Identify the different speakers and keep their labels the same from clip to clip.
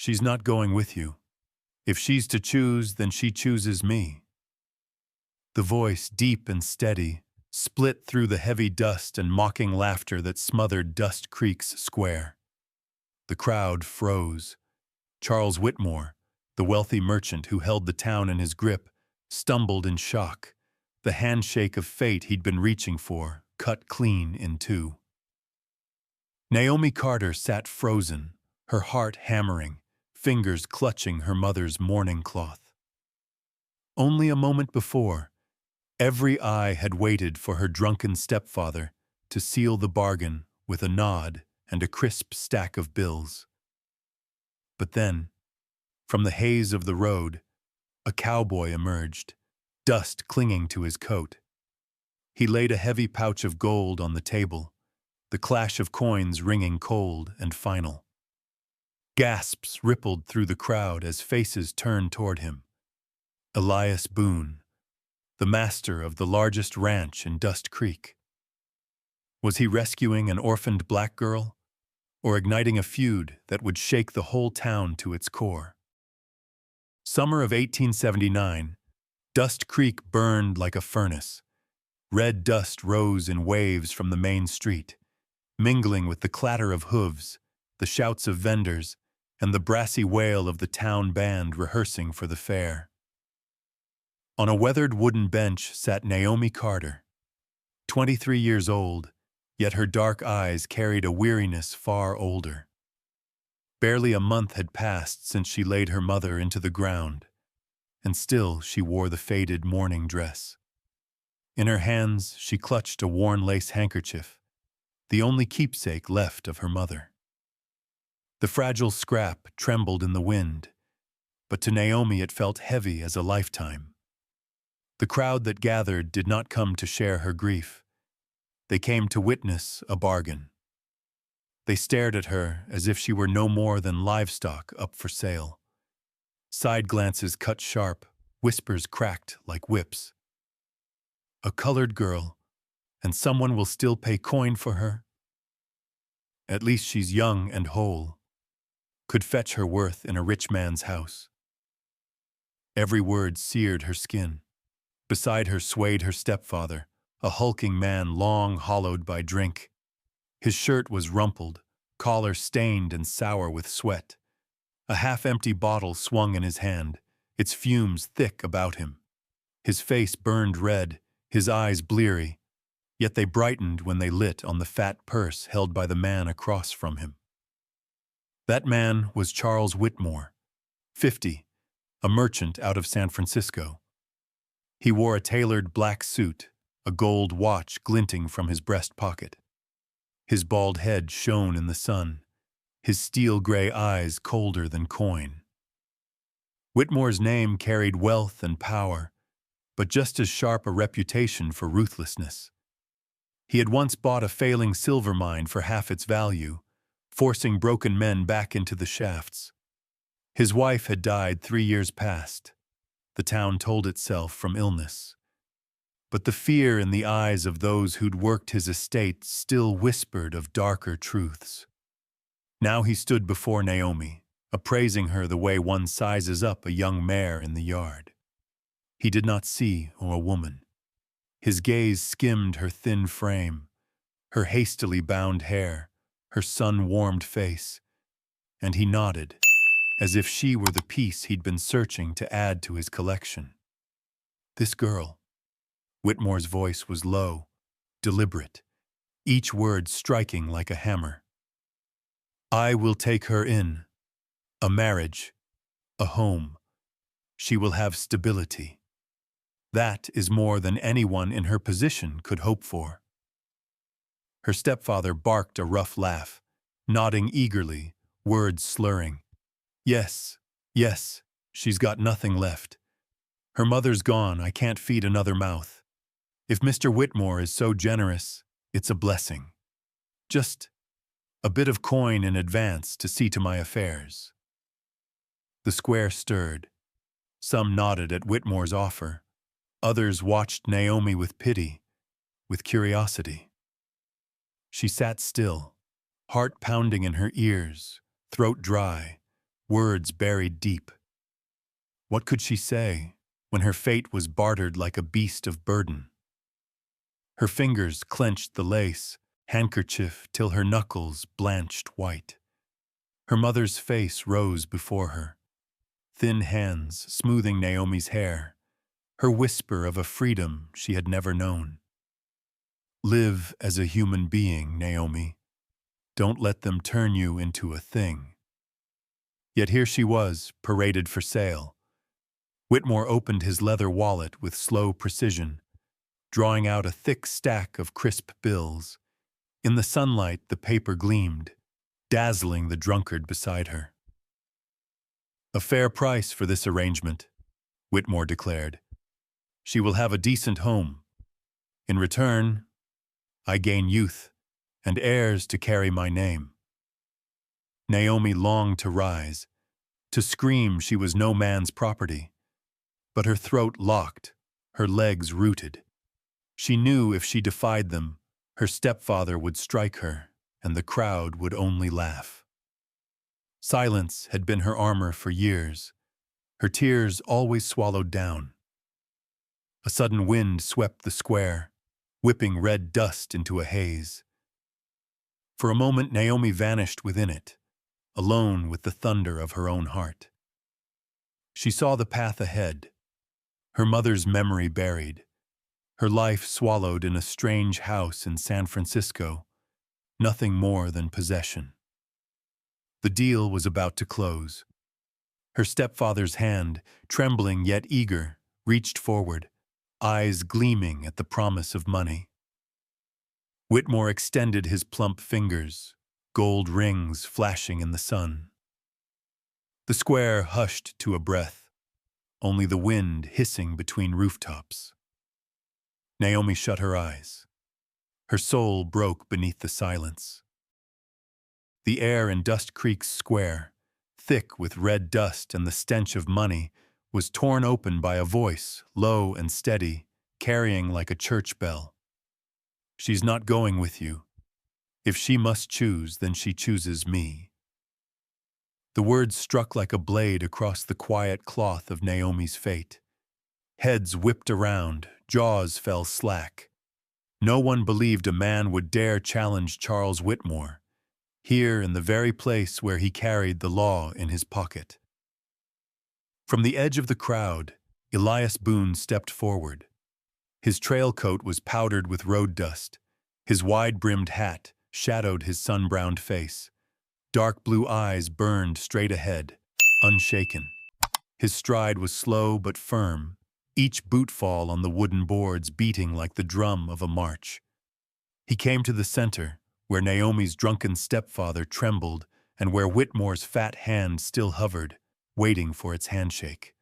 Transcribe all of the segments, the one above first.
Speaker 1: She's not going with you. If she's to choose, then she chooses me." The voice, deep and steady, split through the heavy dust and mocking laughter that smothered Dust Creek's square. The crowd froze. Charles Whitmore, the wealthy merchant who held the town in his grip, stumbled in shock, the handshake of fate he'd been reaching for, cut clean in two. Naomi Carter sat frozen, her heart hammering, fingers clutching her mother's mourning cloth. Only a moment before, every eye had waited for her drunken stepfather to seal the bargain with a nod and a crisp stack of bills. But then, from the haze of the road, a cowboy emerged, dust clinging to his coat. He laid a heavy pouch of gold on the table, the clash of coins ringing cold and final. Gasps rippled through the crowd as faces turned toward him. Elias Boone, the master of the largest ranch in Dust Creek. Was he rescuing an orphaned black girl, or igniting a feud that would shake the whole town to its core? Summer of 1879, Dust Creek burned like a furnace. Red dust rose in waves from the main street, mingling with the clatter of hooves, the shouts of vendors, and the brassy wail of the town band rehearsing for the fair. On a weathered wooden bench sat Naomi Carter, 23 years old, yet her dark eyes carried a weariness far older. Barely a month had passed since she laid her mother into the ground, and still she wore the faded mourning dress. In her hands she clutched a worn lace handkerchief, the only keepsake left of her mother. The fragile scrap trembled in the wind, but to Naomi it felt heavy as a lifetime. The crowd that gathered did not come to share her grief. They came to witness a bargain. They stared at her as if she were no more than livestock up for sale. Side glances cut sharp, whispers cracked like whips. A colored girl, and someone will still pay coin for her? At least she's young and whole, could fetch her worth in a rich man's house. Every word seared her skin. Beside her swayed her stepfather, a hulking man long hollowed by drink. His shirt was rumpled, collar stained and sour with sweat. A half-empty bottle swung in his hand, its fumes thick about him. His face burned red, his eyes bleary, yet they brightened when they lit on the fat purse held by the man across from him. That man was Charles Whitmore, 50, a merchant out of San Francisco. He wore a tailored black suit, a gold watch glinting from his breast pocket. His bald head shone in the sun, his steel-gray eyes colder than coin. Whitmore's name carried wealth and power, but just as sharp a reputation for ruthlessness. He had once bought a failing silver mine for half its value, forcing broken men back into the shafts. His wife had died 3 years past. The town told itself from illness. But the fear in the eyes of those who'd worked his estate still whispered of darker truths. Now he stood before Naomi, appraising her the way one sizes up a young mare in the yard. He did not see a woman. His gaze skimmed her thin frame, her hastily bound hair, her sun-warmed face, and he nodded, as if she were the piece he'd been searching to add to his collection. This girl. Whitmore's voice was low, deliberate, each word striking like a hammer. I will take her in. A marriage, a home. She will have stability. That is more than anyone in her position could hope for. Her stepfather barked a rough laugh, nodding eagerly, words slurring. Yes, yes, she's got nothing left. Her mother's gone, I can't feed another mouth. If Mr. Whitmore is so generous, it's a blessing. Just a bit of coin in advance to see to my affairs. The square stirred. Some nodded at Whitmore's offer. Others watched Naomi with pity, with curiosity. She sat still, heart pounding in her ears, throat dry, words buried deep. What could she say when her fate was bartered like a beast of burden? Her fingers clenched the lace handkerchief till her knuckles blanched white. Her mother's face rose before her, thin hands smoothing Naomi's hair, her whisper of a freedom she had never known. Live as a human being, Naomi. Don't let them turn you into a thing. Yet here she was, paraded for sale. Whitmore opened his leather wallet with slow precision, drawing out a thick stack of crisp bills. In the sunlight, the paper gleamed, dazzling the drunkard beside her. A fair price for this arrangement, Whitmore declared. She will have a decent home. In return, I gain youth and heirs to carry my name. Naomi longed to rise, to scream she was no man's property, but her throat locked, her legs rooted. She knew if she defied them, her stepfather would strike her, and the crowd would only laugh. Silence had been her armor for years, her tears always swallowed down. A sudden wind swept the square, whipping red dust into a haze. For a moment Naomi vanished within it, alone with the thunder of her own heart. She saw the path ahead, her mother's memory buried, her life swallowed in a strange house in San Francisco, nothing more than possession. The deal was about to close. Her stepfather's hand, trembling yet eager, reached forward, eyes gleaming at the promise of money. Whitmore extended his plump fingers, gold rings flashing in the sun. The square hushed to a breath, only the wind hissing between rooftops. Naomi shut her eyes. Her soul broke beneath the silence. The air in Dust Creek's square, thick with red dust and the stench of money, was torn open by a voice, low and steady, carrying like a church bell. She's not going with you. If she must choose, then she chooses me. The words struck like a blade across the quiet cloth of Naomi's fate. Heads whipped around, jaws fell slack. No one believed a man would dare challenge Charles Whitmore, here in the very place where he carried the law in his pocket. From the edge of the crowd, Elias Boone stepped forward. His trail coat was powdered with road dust. His wide-brimmed hat shadowed his sun-browned face. Dark blue eyes burned straight ahead, unshaken. His stride was slow but firm, each bootfall on the wooden boards beating like the drum of a march. He came to the center, where Naomi's drunken stepfather trembled and where Whitmore's fat hand still hovered, waiting for its handshake.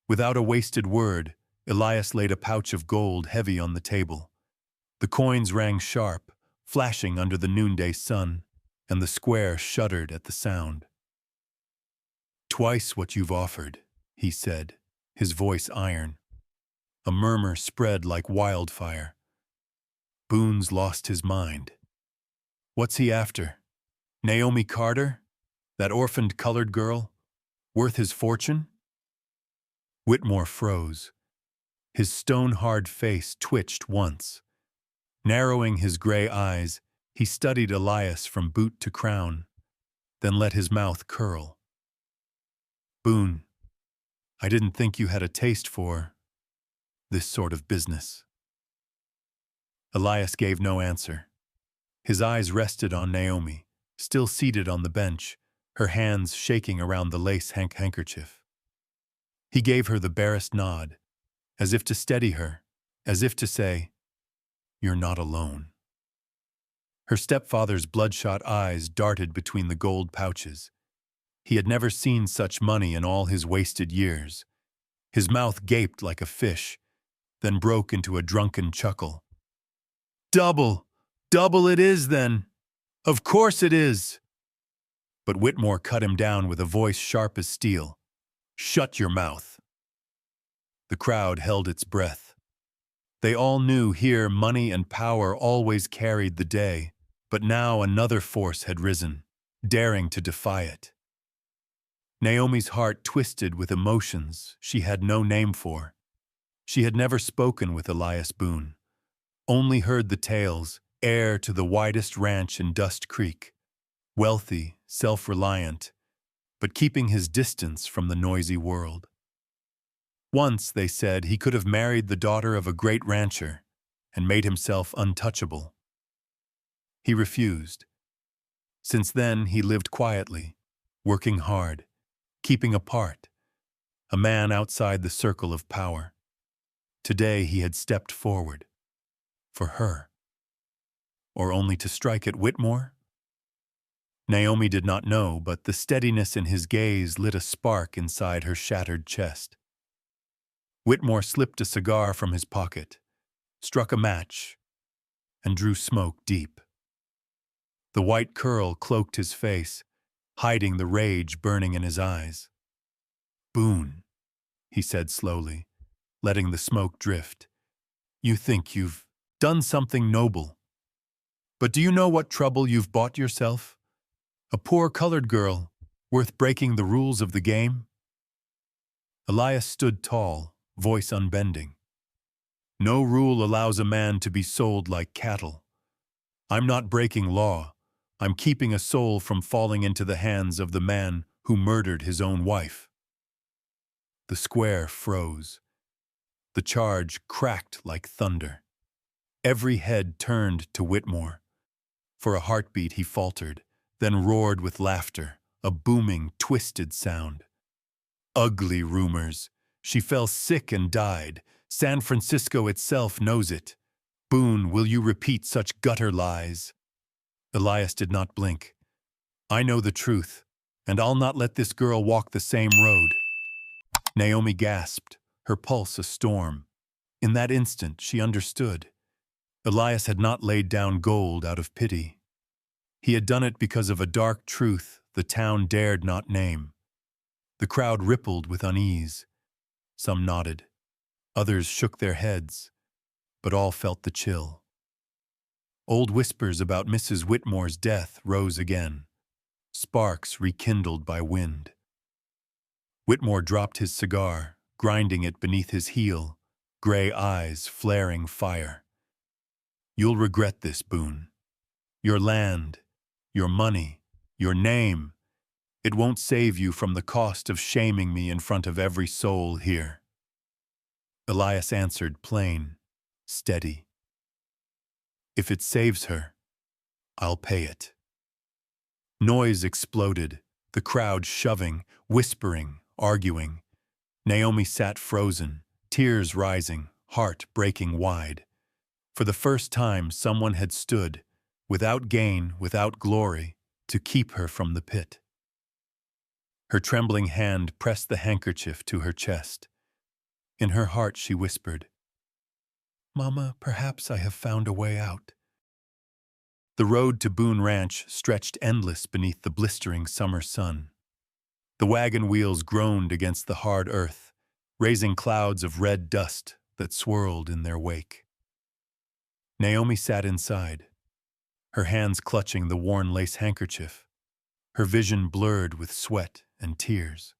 Speaker 1: Without a wasted word, Elias laid a pouch of gold heavy on the table. The coins rang sharp, flashing under the noonday sun, and the square shuddered at the sound. "Twice what you've offered," he said, his voice iron. A murmur spread like wildfire. Boone's lost his mind. What's he after? Naomi Carter? That orphaned colored girl? Worth his fortune? Whitmore froze. His stone-hard face twitched once. Narrowing his gray eyes, he studied Elias from boot to crown, then let his mouth curl. "Boone, I didn't think you had a taste for this sort of business." Elias gave no answer. His eyes rested on Naomi, still seated on the bench, her hands shaking around the lace handkerchief. He gave her the barest nod, as if to steady her, as if to say, "You're not alone." Her stepfather's bloodshot eyes darted between the gold pouches. He had never seen such money in all his wasted years. His mouth gaped like a fish, then broke into a drunken chuckle. "Double! Double it is, then! Of course it is!" But Whitmore cut him down with a voice sharp as steel. "Shut your mouth!" The crowd held its breath. They all knew here money and power always carried the day, but now another force had risen, daring to defy it. Naomi's heart twisted with emotions she had no name for. She had never spoken with Elias Boone, only heard the tales, heir to the widest ranch in Dust Creek, wealthy, self-reliant, but keeping his distance from the noisy world. Once, they said, he could have married the daughter of a great rancher and made himself untouchable. He refused. Since then, he lived quietly, working hard, keeping apart, a man outside the circle of power. Today he had stepped forward. For her. Or only to strike at Whitmore? Naomi did not know, but the steadiness in his gaze lit a spark inside her shattered chest. Whitmore slipped a cigar from his pocket, struck a match, and drew smoke deep. The white curl cloaked his face, hiding the rage burning in his eyes. "Boone," he said slowly, letting the smoke drift. "You think you've done something noble. But do you know what trouble you've bought yourself? A poor colored girl, worth breaking the rules of the game?" Elias stood tall, voice unbending. "No rule allows a man to be sold like cattle. I'm not breaking law. I'm keeping a soul from falling into the hands of the man who murdered his own wife." The square froze. The charge cracked like thunder. Every head turned to Whitmore. For a heartbeat he faltered, then roared with laughter, a booming, twisted sound. Ugly rumors. She fell sick and died. San Francisco itself knows it. Boone, will you repeat such gutter lies? Elias did not blink. "I know the truth, and I'll not let this girl walk the same road." Naomi gasped, her pulse a storm. In that instant, she understood. Elias had not laid down gold out of pity. He had done it because of a dark truth the town dared not name. The crowd rippled with unease. Some nodded. Others shook their heads, but all felt the chill. Old whispers about Mrs. Whitmore's death rose again, sparks rekindled by wind. Whitmore dropped his cigar, grinding it beneath his heel, gray eyes flaring fire. "You'll regret this, Boone. Your land, your money, your name, it won't save you from the cost of shaming me in front of every soul here." Elias answered plain, steady. "If it saves her, I'll pay it." Noise exploded, the crowd shoving, whispering, arguing. Naomi sat frozen, tears rising, heart breaking wide. For the first time, someone had stood, without gain, without glory, to keep her from the pit. Her trembling hand pressed the handkerchief to her chest. In her heart she whispered, "Mama, perhaps I have found a way out." The road to Boone Ranch stretched endless beneath the blistering summer sun. The wagon wheels groaned against the hard earth, raising clouds of red dust that swirled in their wake. Naomi sat inside, her hands clutching the worn lace handkerchief, her vision blurred with sweat and tears.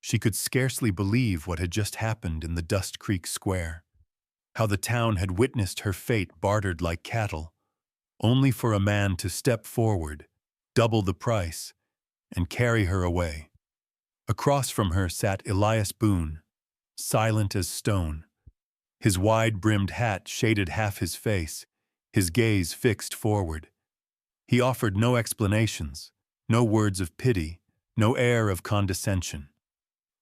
Speaker 1: She could scarcely believe what had just happened in the Dust Creek Square, how the town had witnessed her fate bartered like cattle, only for a man to step forward, double the price, and carry her away. Across from her sat Elias Boone, silent as stone. His wide-brimmed hat shaded half his face, his gaze fixed forward. He offered no explanations, no words of pity, no air of condescension.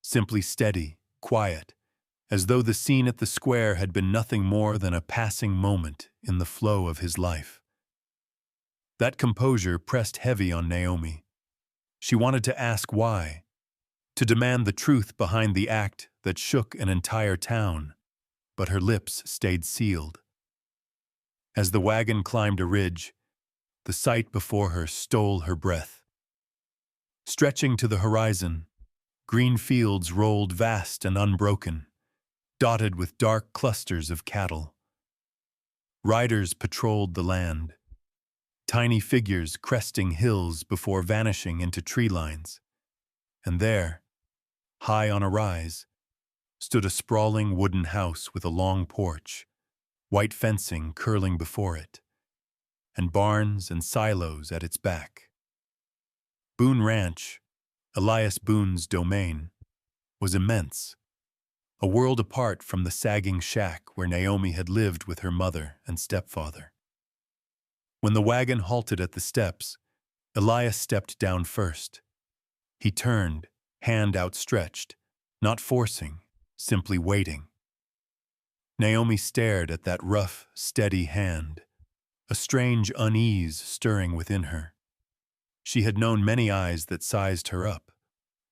Speaker 1: Simply steady, quiet, as though the scene at the square had been nothing more than a passing moment in the flow of his life. That composure pressed heavy on Naomi. She wanted to ask why, to demand the truth behind the act that shook an entire town, but her lips stayed sealed. As the wagon climbed a ridge, the sight before her stole her breath. Stretching to the horizon, green fields rolled vast and unbroken, dotted with dark clusters of cattle. Riders patrolled the land, tiny figures cresting hills before vanishing into tree lines. And there, high on a rise, stood a sprawling wooden house with a long porch, white fencing curling before it, and barns and silos at its back. Boone Ranch, Elias Boone's domain, was immense, a world apart from the sagging shack where Naomi had lived with her mother and stepfather. When the wagon halted at the steps, Elias stepped down first. He turned, hand outstretched, not forcing, simply waiting. Naomi stared at that rough, steady hand, a strange unease stirring within her. She had known many eyes that sized her up,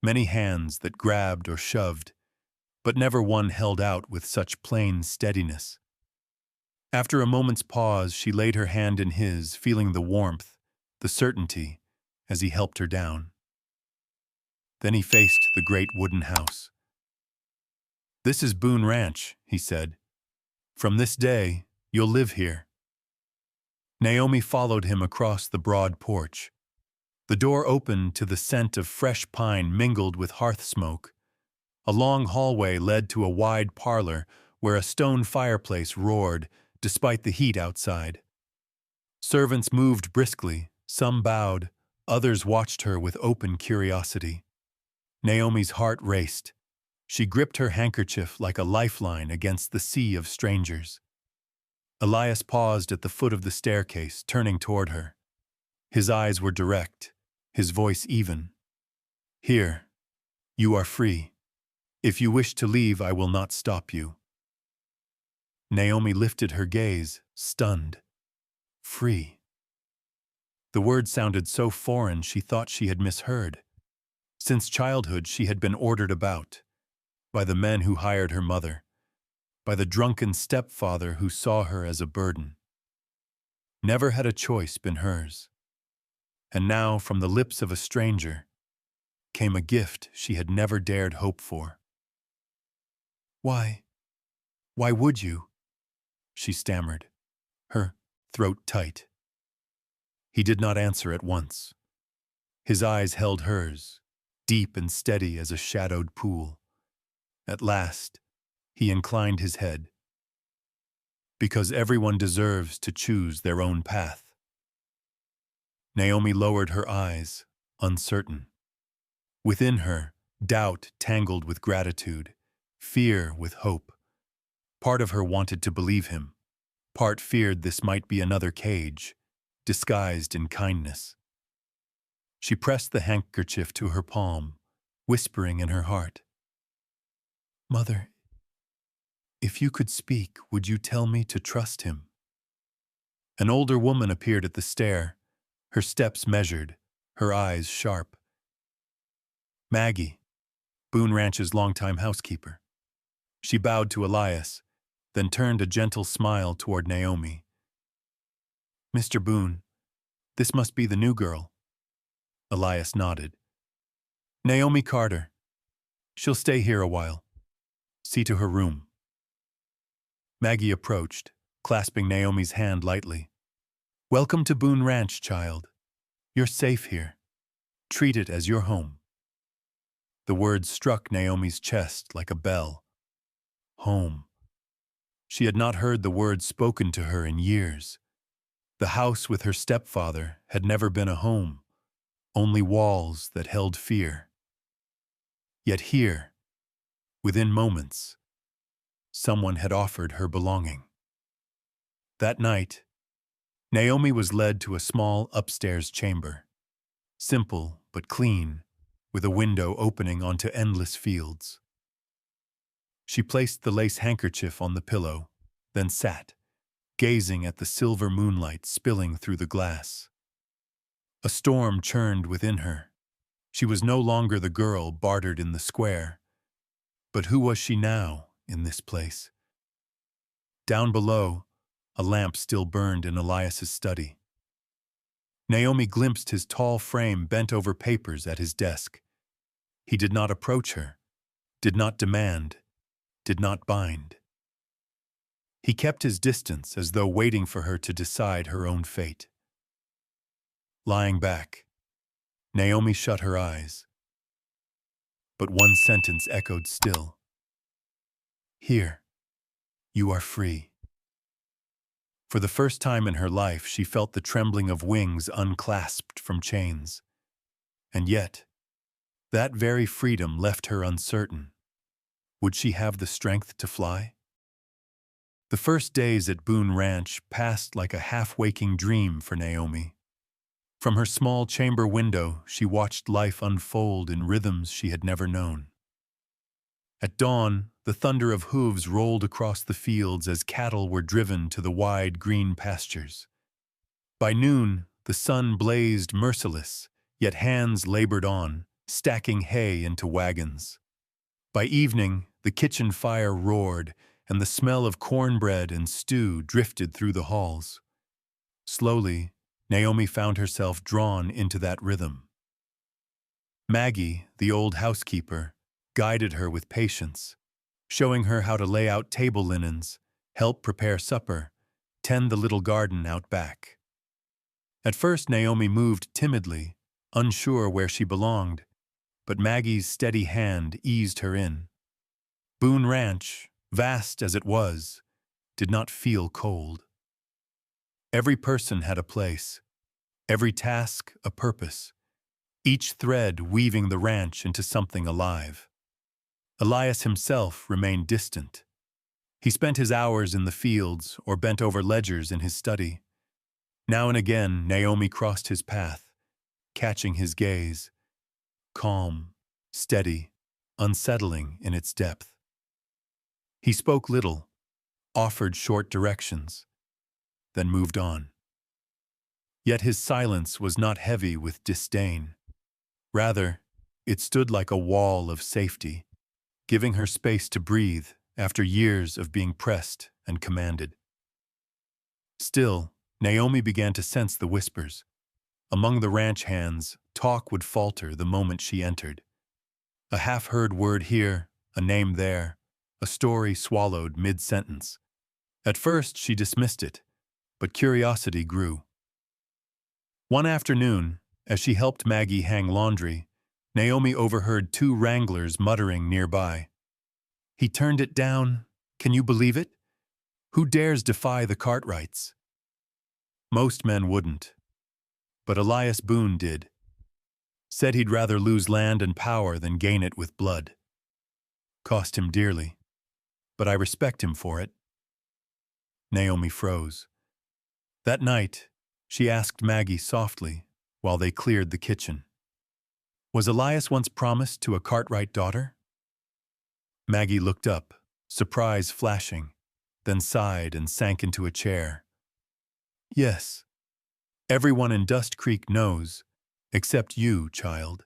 Speaker 1: many hands that grabbed or shoved, but never one held out with such plain steadiness. After a moment's pause, she laid her hand in his, feeling the warmth, the certainty, as he helped her down. Then he faced the great wooden house. "This is Boone Ranch," he said. "From this day, you'll live here." Naomi followed him across the broad porch. The door opened to the scent of fresh pine mingled with hearth smoke. A long hallway led to a wide parlor where a stone fireplace roared despite the heat outside. Servants moved briskly, some bowed, others watched her with open curiosity. Naomi's heart raced. She gripped her handkerchief like a lifeline against the sea of strangers. Elias paused at the foot of the staircase, turning toward her. His eyes were direct, his voice even. "Here, you are free. If you wish to leave, I will not stop you." Naomi lifted her gaze, stunned. Free. The word sounded so foreign she thought she had misheard. Since childhood she had been ordered about, by the men who hired her mother, by the drunken stepfather who saw her as a burden. Never had a choice been hers. And now, from the lips of a stranger, came a gift she had never dared hope for. Why would you?" she stammered, her throat tight. He did not answer at once. His eyes held hers, deep and steady as a shadowed pool. At last, he inclined his head. "Because everyone deserves to choose their own path." Naomi lowered her eyes, uncertain. Within her, doubt tangled with gratitude, fear with hope. Part of her wanted to believe him. Part feared this might be another cage, disguised in kindness. She pressed the handkerchief to her palm, whispering in her heart, "Mother, if you could speak, would you tell me to trust him?" An older woman appeared at the stair, her steps measured, her eyes sharp. "Maggie, Boone Ranch's longtime housekeeper." She bowed to Elias, then turned a gentle smile toward Naomi. "Mr. Boone, this must be the new girl." Elias nodded. "Naomi Carter. She'll stay here a while. See to her room." Maggie approached, clasping Naomi's hand lightly. "Welcome to Boone Ranch, child. You're safe here. Treat it as your home." The words struck Naomi's chest like a bell. Home. She had not heard the word spoken to her in years. The house with her stepfather had never been a home, only walls that held fear. Yet here, within moments, someone had offered her belonging. That night, Naomi was led to a small upstairs chamber, simple but clean, with a window opening onto endless fields. She placed the lace handkerchief on the pillow, then sat, gazing at the silver moonlight spilling through the glass. A storm churned within her. She was no longer the girl bartered in the square. But who was she now in this place? Down below, a lamp still burned in Elias's study. Naomi glimpsed his tall frame bent over papers at his desk. He did not approach her, did not demand, did not bind. He kept his distance as though waiting for her to decide her own fate. Lying back, Naomi shut her eyes. but one sentence echoed still. Here, you are free. For the first time in her life, she felt the trembling of wings unclasped from chains. And yet, that very freedom left her uncertain. Would she have the strength to fly? The first days at Boone Ranch passed like a half-waking dream for Naomi. From her small chamber window, she watched life unfold in rhythms she had never known. At dawn, the thunder of hooves rolled across the fields as cattle were driven to the wide green pastures. By noon, the sun blazed merciless, yet hands labored on, stacking hay into wagons. By evening, the kitchen fire roared, and the smell of cornbread and stew drifted through the halls. Slowly, Naomi found herself drawn into that rhythm. Maggie, the old housekeeper, guided her with patience, showing her how to lay out table linens, help prepare supper, tend the little garden out back. At first, Naomi moved timidly, unsure where she belonged, but Maggie's steady hand eased her in. Boone Ranch, vast as it was, did not feel cold. Every person had a place, every task a purpose, each thread weaving the ranch into something alive. Elias himself remained distant. He spent his hours in the fields or bent over ledgers in his study. Now and again, Naomi crossed his path, catching his gaze, calm, steady, unsettling in its depth. He spoke little, offered short directions, then moved on. Yet his silence was not heavy with disdain. Rather, it stood like a wall of safety, giving her space to breathe after years of being pressed and commanded. Still, Naomi began to sense the whispers. Among the ranch hands, talk would falter the moment she entered. A half-heard word here, a name there, a story swallowed mid-sentence. At first, she dismissed it, but curiosity grew. One afternoon, as she helped Maggie hang laundry, Naomi overheard two wranglers muttering nearby. "He turned it down. Can you believe it? Who dares defy the Cartwrights?" Most men wouldn't, but Elias Boone did. Said he'd rather lose land and power than gain it with blood. Cost him dearly, but I respect him for it. Naomi froze. That night, she asked Maggie softly while they cleared the kitchen. Was Elias once promised to a Cartwright daughter? Maggie looked up, surprise flashing, then sighed and sank into a chair. Yes. Everyone in Dust Creek knows, except you, child.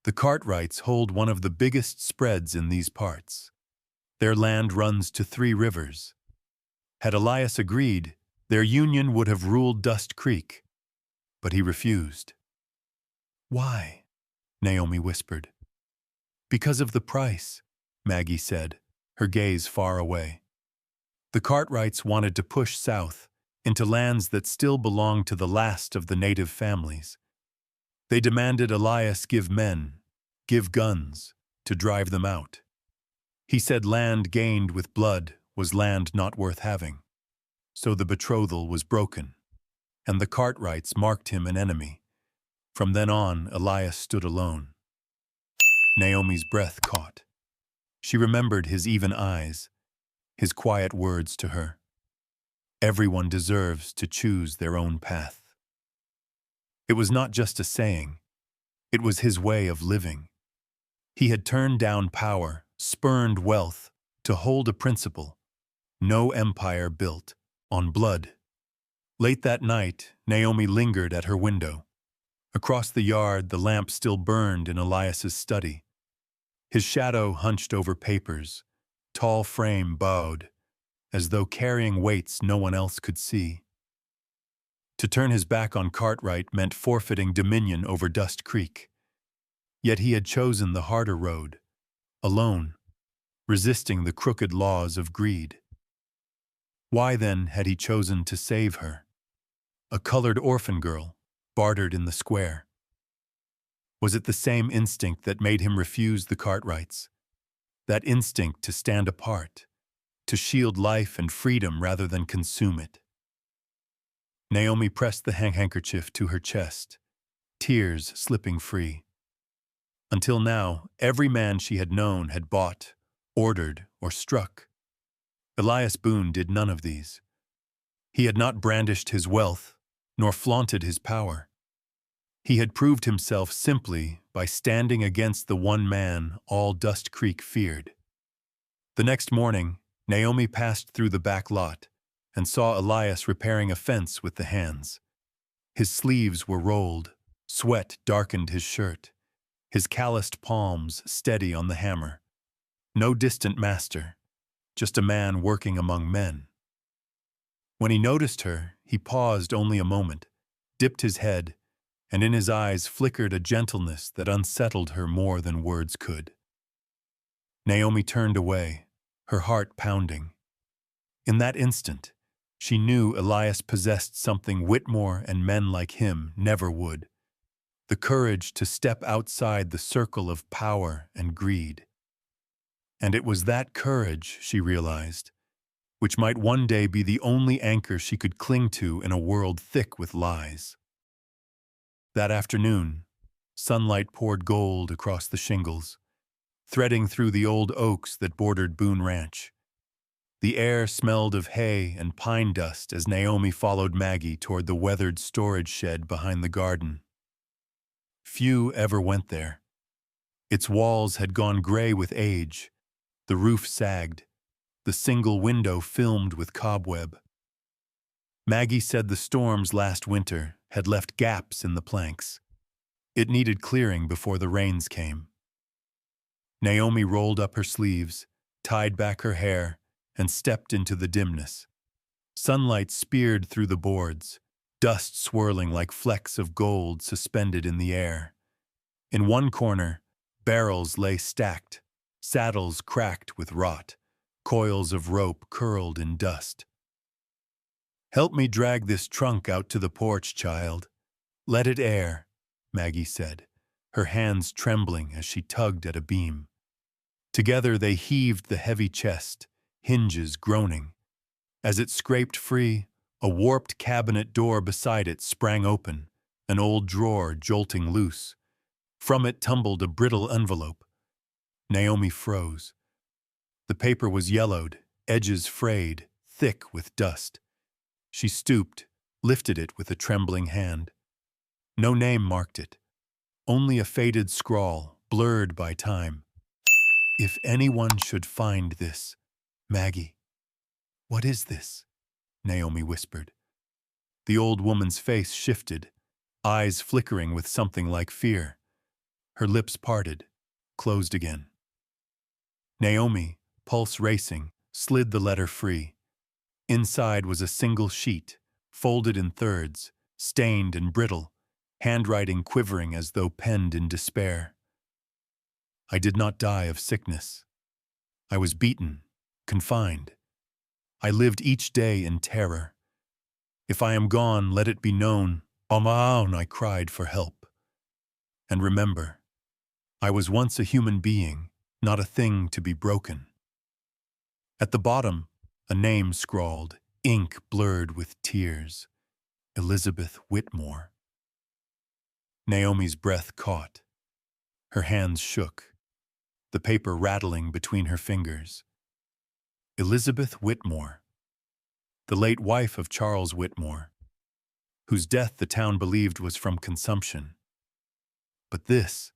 Speaker 1: The Cartwrights hold one of the biggest spreads in these parts. Their land runs to 3 rivers. Had Elias agreed, their union would have ruled Dust Creek, but he refused. Why? Naomi whispered. Because of the price, Maggie said, her gaze far away. The Cartwrights wanted to push south, into lands that still belonged to the last of the native families. They demanded Elias give men, give guns, to drive them out. He said land gained with blood was land not worth having. So the betrothal was broken, and the Cartwrights marked him an enemy. From then on, Elias stood alone. Naomi's breath caught. She remembered his even eyes, his quiet words to her. Everyone deserves to choose their own path. It was not just a saying. It was his way of living. He had turned down power, spurned wealth, to hold a principle. No empire built on blood. Late that night, Naomi lingered at her window. Across the yard, the lamp still burned in Elias's study. His shadow hunched over papers, tall frame bowed, as though carrying weights no one else could see. To turn his back on Cartwright meant forfeiting dominion over Dust Creek. Yet he had chosen the harder road, alone, resisting the crooked laws of greed. Why then had he chosen to save her? A colored orphan girl, bartered in the square. Was it the same instinct that made him refuse the Cartwrights? That instinct to stand apart, to shield life and freedom rather than consume it? Naomi pressed the handkerchief to her chest, tears slipping free. Until now, every man she had known had bought, ordered, or struck. Elias Boone did none of these. He had not brandished his wealth, nor flaunted his power. He had proved himself simply by standing against the one man all Dust Creek feared. The next morning, Naomi passed through the back lot and saw Elias repairing a fence with the hands. His sleeves were rolled, sweat darkened his shirt, his calloused palms steady on the hammer. No distant master, just a man working among men. When he noticed her, he paused only a moment, dipped his head, and in his eyes flickered a gentleness that unsettled her more than words could. Naomi turned away, her heart pounding. In that instant, she knew Elias possessed something Whitmore and men like him never would: the courage to step outside the circle of power and greed. And it was that courage, she realized, which might one day be the only anchor she could cling to in a world thick with lies. That afternoon, sunlight poured gold across the shingles, threading through the old oaks that bordered Boone Ranch. The air smelled of hay and pine dust as Naomi followed Maggie toward the weathered storage shed behind the garden. Few ever went there. Its walls had gone gray with age, the roof sagged, the single window filmed with cobweb. Maggie said the storms last winter had left gaps in the planks. It needed clearing before the rains came. Naomi rolled up her sleeves, tied back her hair, and stepped into the dimness. Sunlight speared through the boards, dust swirling like flecks of gold suspended in the air. In one corner, barrels lay stacked, saddles cracked with rot, coils of rope curled in dust. "Help me drag this trunk out to the porch, child. Let it air," Maggie said, her hands trembling as she tugged at a beam. Together they heaved the heavy chest, hinges groaning. As it scraped free, a warped cabinet door beside it sprang open, an old drawer jolting loose. From it tumbled a brittle envelope. Naomi froze. The paper was yellowed, edges frayed, thick with dust. She stooped, lifted it with a trembling hand. No name marked it, only a faded scrawl, blurred by time. "If anyone should find this, Maggie." "What is this?" Naomi whispered. The old woman's face shifted, eyes flickering with something like fear. Her lips parted, closed again. Naomi, pulse racing, slid the letter free. Inside was a single sheet, folded in thirds, stained and brittle, handwriting quivering as though penned in despair. "I did not die of sickness. I was beaten, confined. I lived each day in terror. If I am gone, let it be known, Amaon," I cried for help. "And remember, I was once a human being, not a thing to be broken." At the bottom, a name scrawled, ink blurred with tears: Elizabeth Whitmore. Naomi's breath caught. Her hands shook, the paper rattling between her fingers. Elizabeth Whitmore, the late wife of Charles Whitmore, whose death the town believed was from consumption. But this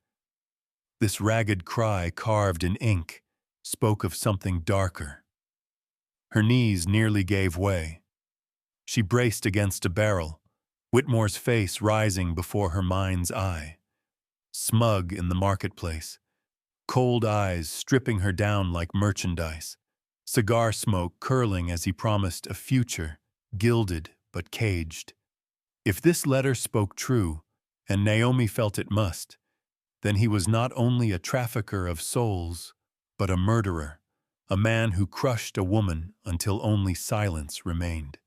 Speaker 1: ragged cry carved in ink spoke of something darker. Her knees nearly gave way. She braced against a barrel, Whitmore's face rising before her mind's eye. Smug in the marketplace, cold eyes stripping her down like merchandise, cigar smoke curling as he promised a future, gilded but caged. If this letter spoke true, and Naomi felt it must, then he was not only a trafficker of souls, but a murderer, a man who crushed a woman until only silence remained.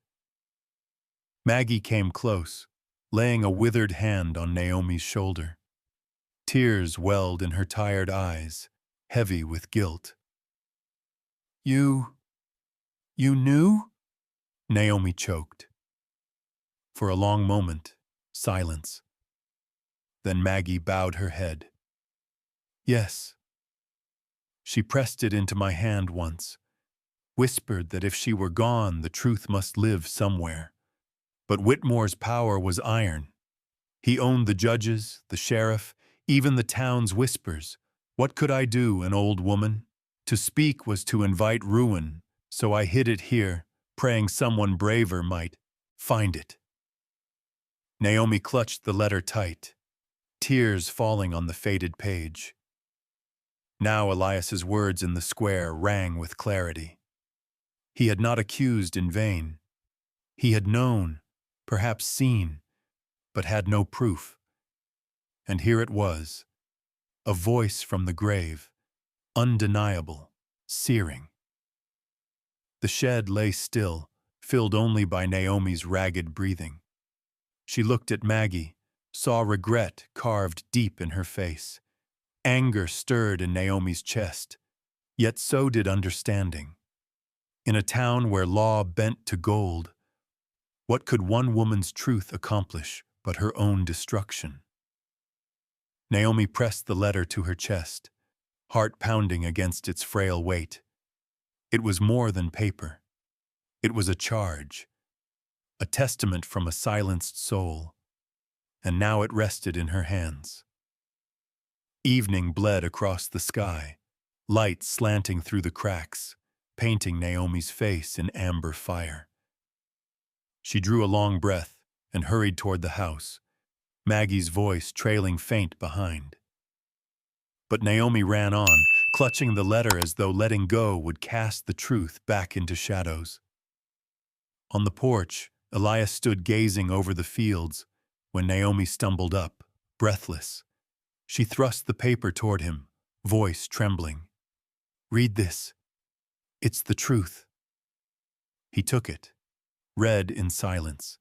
Speaker 1: Maggie came close, laying a withered hand on Naomi's shoulder. Tears welled in her tired eyes, heavy with guilt. You knew? Naomi choked. For a long moment, silence. Then Maggie bowed her head. Yes. She pressed it into my hand once, whispered that if she were gone, the truth must live somewhere. But Whitmore's power was iron. He owned the judges, the sheriff, even the town's whispers. What could I do, an old woman? To speak was to invite ruin, so I hid it here, praying someone braver might find it. Naomi clutched the letter tight, tears falling on the faded page. Now Elias's words in the square rang with clarity. He had not accused in vain. He had known, perhaps seen, but had no proof. And here it was, a voice from the grave, undeniable, searing. The shed lay still, filled only by Naomi's ragged breathing. She looked at Maggie, saw regret carved deep in her face. Anger stirred in Naomi's chest, yet so did understanding. In a town where law bent to gold, what could one woman's truth accomplish but her own destruction? Naomi pressed the letter to her chest, heart pounding against its frail weight. It was more than paper. It was a charge, a testament from a silenced soul, and now it rested in her hands. Evening bled across the sky, light slanting through the cracks, painting Naomi's face in amber fire. She drew a long breath and hurried toward the house, Maggie's voice trailing faint behind. But Naomi ran on, clutching the letter as though letting go would cast the truth back into shadows. On the porch, Elias stood gazing over the fields when Naomi stumbled up, breathless. She thrust the paper toward him, voice trembling. "Read this. It's the truth." He took it, read in silence.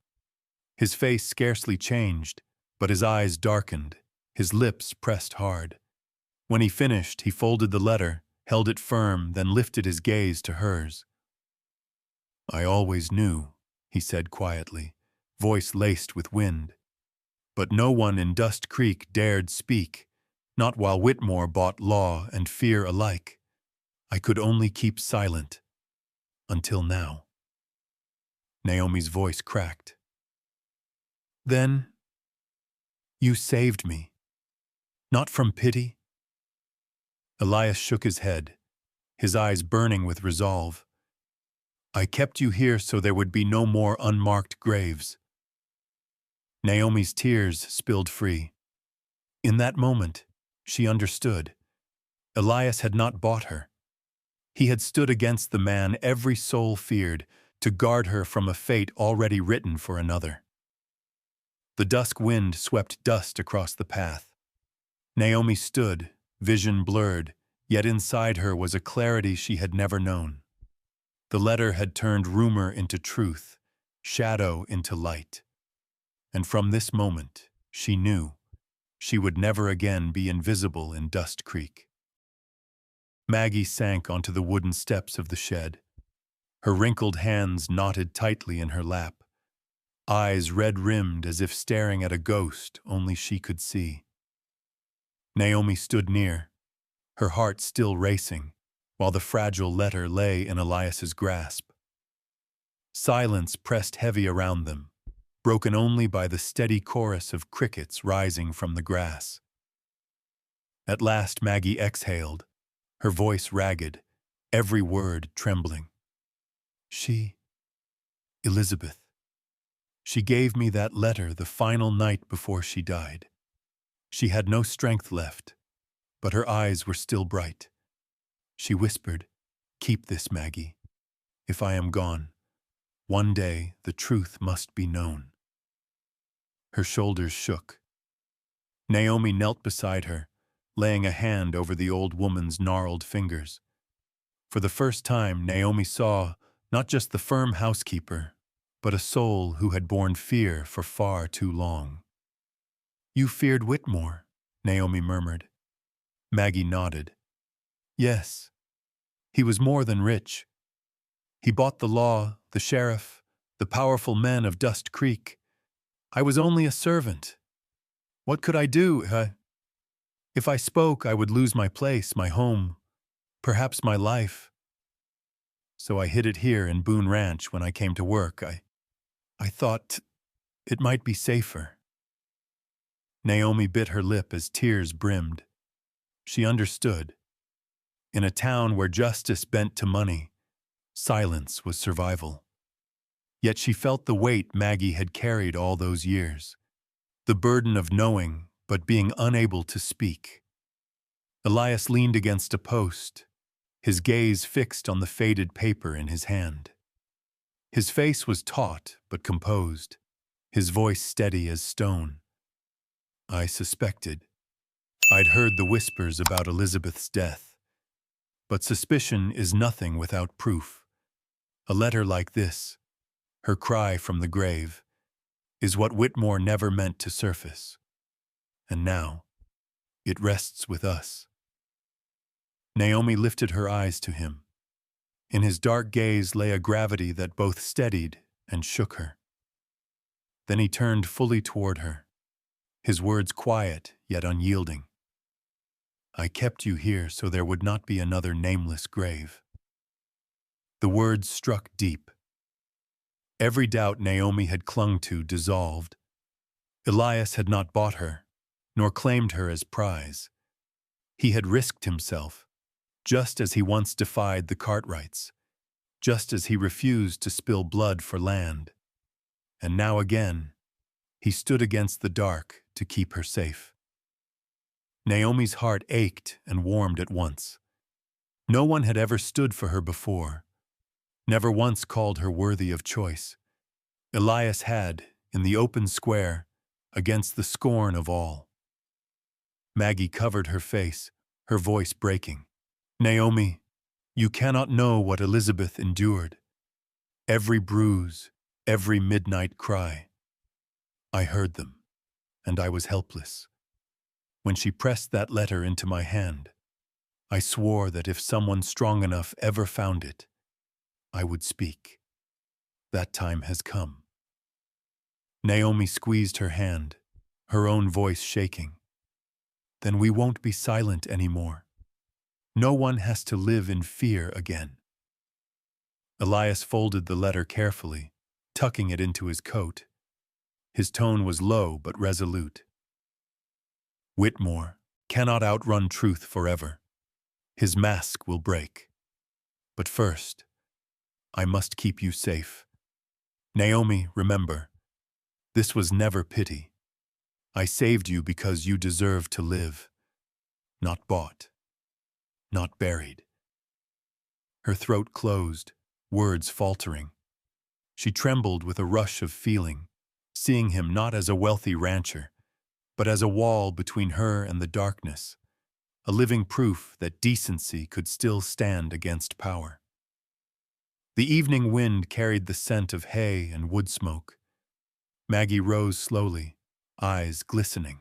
Speaker 1: His face scarcely changed, but his eyes darkened, his lips pressed hard. When he finished, he folded the letter, held it firm, then lifted his gaze to hers. "I always knew," he said quietly, voice laced with wind. "But no one in Dust Creek dared speak, not while Whitmore bought law and fear alike. I could only keep silent, until now." Naomi's voice cracked. "Then, you saved me. Not from pity?" Elias shook his head, his eyes burning with resolve. "I kept you here so there would be no more unmarked graves." Naomi's tears spilled free. In that moment, she understood. Elias had not bought her. He had stood against the man every soul feared, to guard her from a fate already written for another. The dusk wind swept dust across the path. Naomi stood, vision blurred, yet inside her was a clarity she had never known. The letter had turned rumor into truth, shadow into light. And from this moment, she knew she would never again be invisible in Dust Creek. Maggie sank onto the wooden steps of the shed, her wrinkled hands knotted tightly in her lap, eyes red-rimmed as if staring at a ghost only she could see. Naomi stood near, her heart still racing, while the fragile letter lay in Elias's grasp. Silence pressed heavy around them, broken only by the steady chorus of crickets rising from the grass. At last Maggie exhaled, her voice ragged, every word trembling. Elizabeth. She gave me that letter the final night before she died. She had no strength left, but her eyes were still bright. She whispered, "Keep this, Maggie. If I am gone, one day the truth must be known." Her shoulders shook. Naomi knelt beside her, laying a hand over the old woman's gnarled fingers. For the first time, Naomi saw not just the firm housekeeper, but a soul who had borne fear for far too long. "You feared Whitmore," Naomi murmured. Maggie nodded. Yes, he was more than rich. He bought the law, the sheriff, the powerful men of Dust Creek. I was only a servant. What could I do? If I spoke, I would lose my place, my home, perhaps my life. So I hid it here in Boone Ranch when I came to work. I thought it might be safer. Naomi bit her lip as tears brimmed. She understood. In a town where justice bent to money, silence was survival. Yet she felt the weight Maggie had carried all those years, the burden of knowing but being unable to speak. Elias leaned against a post, his gaze fixed on the faded paper in his hand. His face was taut but composed, his voice steady as stone. I suspected. I'd heard the whispers about Elizabeth's death. But suspicion is nothing without proof. A letter like this, her cry from the grave, is what Whitmore never meant to surface. And now, it rests with us. Naomi lifted her eyes to him. In his dark gaze lay a gravity that both steadied and shook her. Then he turned fully toward her, his words quiet yet unyielding. I kept you here so there would not be another nameless grave. The words struck deep. Every doubt Naomi had clung to dissolved. Elias had not bought her, nor claimed her as prize. He had risked himself, just as he once defied the Cartwrights, just as he refused to spill blood for land. And now again, he stood against the dark to keep her safe. Naomi's heart ached and warmed at once. No one had ever stood for her before, never once called her worthy of choice. Elias had, in the open square, against the scorn of all. Maggie covered her face, her voice breaking. Naomi, you cannot know what Elizabeth endured. Every bruise, every midnight cry. I heard them, and I was helpless. When she pressed that letter into my hand, I swore that if someone strong enough ever found it, I would speak. That time has come. Naomi squeezed her hand, her own voice shaking. Then we won't be silent anymore. No one has to live in fear again. Elias folded the letter carefully, tucking it into his coat. His tone was low but resolute. Whitmore cannot outrun truth forever. His mask will break. But first, I must keep you safe. Naomi, remember, this was never pity. I saved you because you deserve to live, not bought, not buried. Her throat closed, words faltering. She trembled with a rush of feeling, seeing him not as a wealthy rancher, but as a wall between her and the darkness, a living proof that decency could still stand against power. The evening wind carried the scent of hay and wood smoke. Maggie rose slowly, eyes glistening.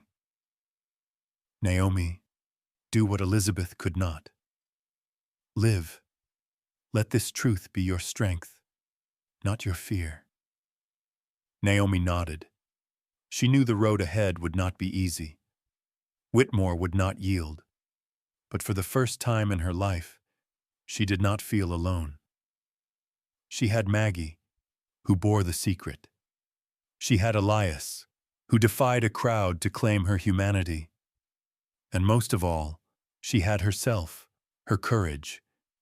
Speaker 1: Naomi, do what Elizabeth could not. Live. Let this truth be your strength, not your fear. Naomi nodded. She knew the road ahead would not be easy. Whitmore would not yield. But for the first time in her life, she did not feel alone. She had Maggie, who bore the secret. She had Elias, who defied a crowd to claim her humanity. And most of all, she had herself, her courage,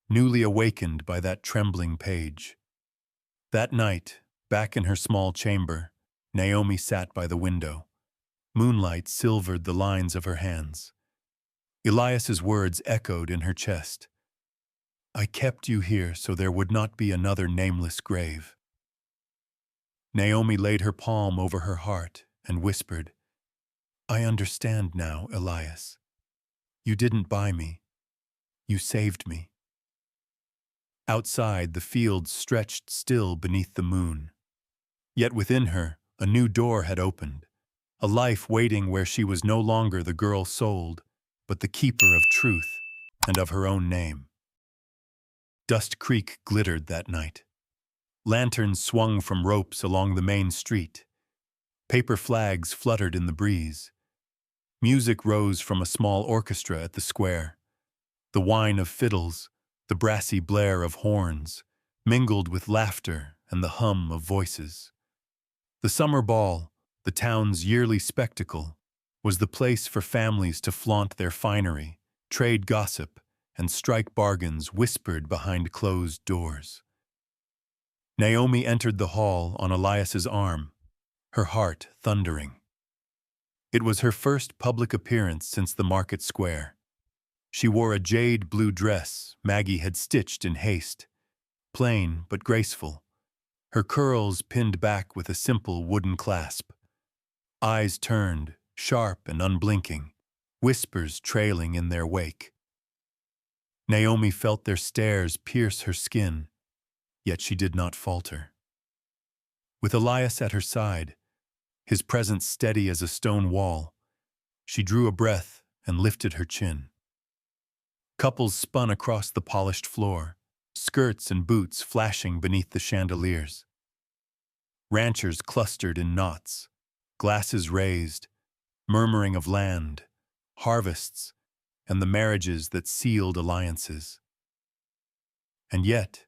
Speaker 1: newly awakened by that trembling page. That night, back in her small chamber, Naomi sat by the window. Moonlight silvered the lines of her hands. Elias's words echoed in her chest. I kept you here so there would not be another nameless grave. Naomi laid her palm over her heart and whispered, I understand now, Elias. You didn't buy me. You saved me. Outside, the fields stretched still beneath the moon. Yet within her, a new door had opened, a life waiting where she was no longer the girl sold, but the keeper of truth and of her own name. Dust Creek glittered that night. Lanterns swung from ropes along the main street. Paper flags fluttered in the breeze. Music rose from a small orchestra at the square. The whine of fiddles, the brassy blare of horns, mingled with laughter and the hum of voices. The summer ball, the town's yearly spectacle, was the place for families to flaunt their finery, trade gossip, and strike bargains whispered behind closed doors. Naomi entered the hall on Elias's arm, her heart thundering. It was her first public appearance since the market square. She wore a jade blue dress Maggie had stitched in haste, plain but graceful, her curls pinned back with a simple wooden clasp. Eyes turned, sharp and unblinking, whispers trailing in their wake. Naomi felt their stares pierce her skin, yet she did not falter. With Elias at her side, his presence steady as a stone wall, she drew a breath and lifted her chin. Couples spun across the polished floor, skirts and boots flashing beneath the chandeliers. Ranchers clustered in knots, glasses raised, murmuring of land, harvests, and the marriages that sealed alliances. And yet,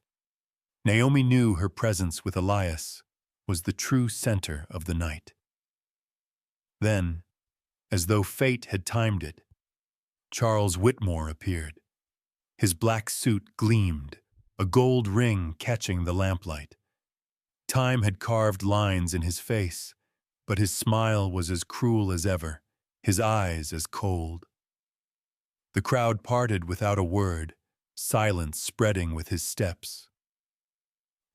Speaker 1: Naomi knew her presence with Elias was the true center of the night. Then, as though fate had timed it, Charles Whitmore appeared. His black suit gleamed, a gold ring catching the lamplight. Time had carved lines in his face, but his smile was as cruel as ever, his eyes as cold. The crowd parted without a word, silence spreading with his steps.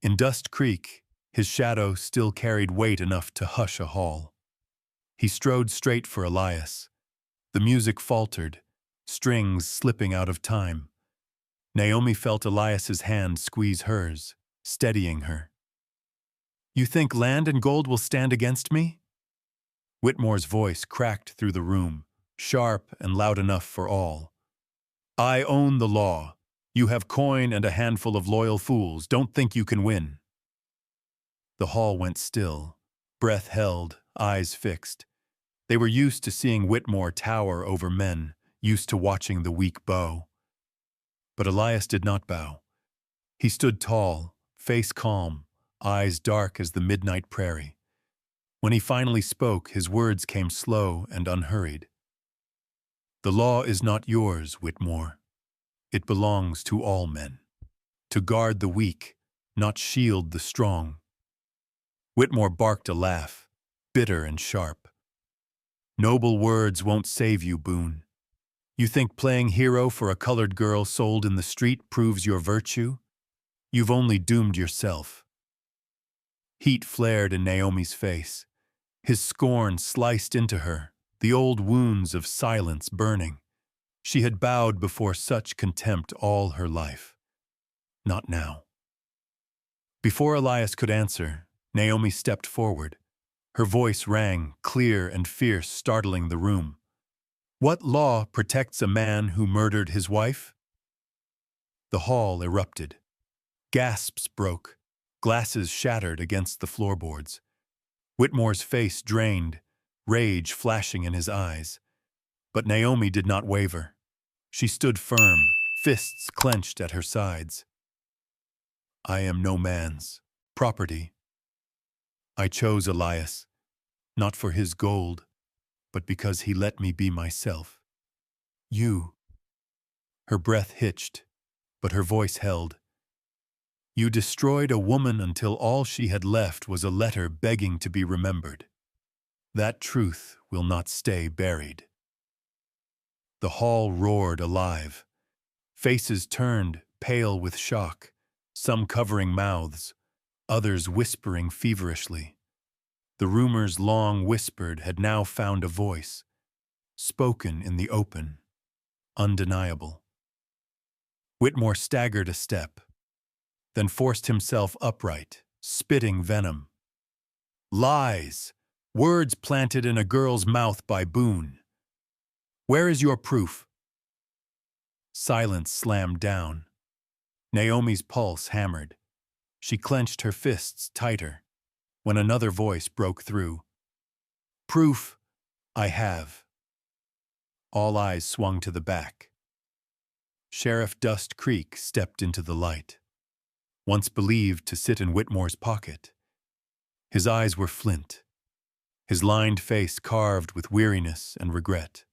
Speaker 1: In Dust Creek, his shadow still carried weight enough to hush a hall. He strode straight for Elias. The music faltered, strings slipping out of time. Naomi felt Elias's hand squeeze hers, steadying her. "You think land and gold will stand against me?" Whitmore's voice cracked through the room, sharp and loud enough for all. "I own the law. You have coin and a handful of loyal fools. Don't think you can win." The hall went still, breath held, eyes fixed. They were used to seeing Whitmore tower over men, used to watching the weak bow. But Elias did not bow. He stood tall, face calm, eyes dark as the midnight prairie. When he finally spoke, his words came slow and unhurried. "The law is not yours, Whitmore. It belongs to all men. To guard the weak, not shield the strong." Whitmore barked a laugh, bitter and sharp. "Noble words won't save you, Boone. You think playing hero for a colored girl sold in the street proves your virtue? You've only doomed yourself." Heat flared in Naomi's face. His scorn sliced into her, the old wounds of silence burning. She had bowed before such contempt all her life. Not now. Before Elias could answer, Naomi stepped forward. Her voice rang, clear and fierce, startling the room. "What law protects a man who murdered his wife?" The hall erupted. Gasps broke. Glasses shattered against the floorboards. Whitmore's face drained, rage flashing in his eyes. But Naomi did not waver. She stood firm, fists clenched at her sides. "I am no man's property. I chose Elias, not for his gold, but because he let me be myself. You." Her breath hitched, but her voice held. "You destroyed a woman until all she had left was a letter begging to be remembered. That truth will not stay buried." The hall roared alive. Faces turned, pale with shock, some covering mouths, others whispering feverishly. The rumors long whispered had now found a voice, spoken in the open, undeniable. Whitmore staggered a step, then forced himself upright, spitting venom. "Lies! Words planted in a girl's mouth by Boone. Where is your proof? Silence slammed down. Naomi's pulse hammered. She clenched her fists tighter when another voice broke through. Proof, I have. All eyes swung to the back. Sheriff Dust Creek stepped into the light, once believed to sit in Whitmore's pocket. His eyes were flint, his lined face carved with weariness and regret.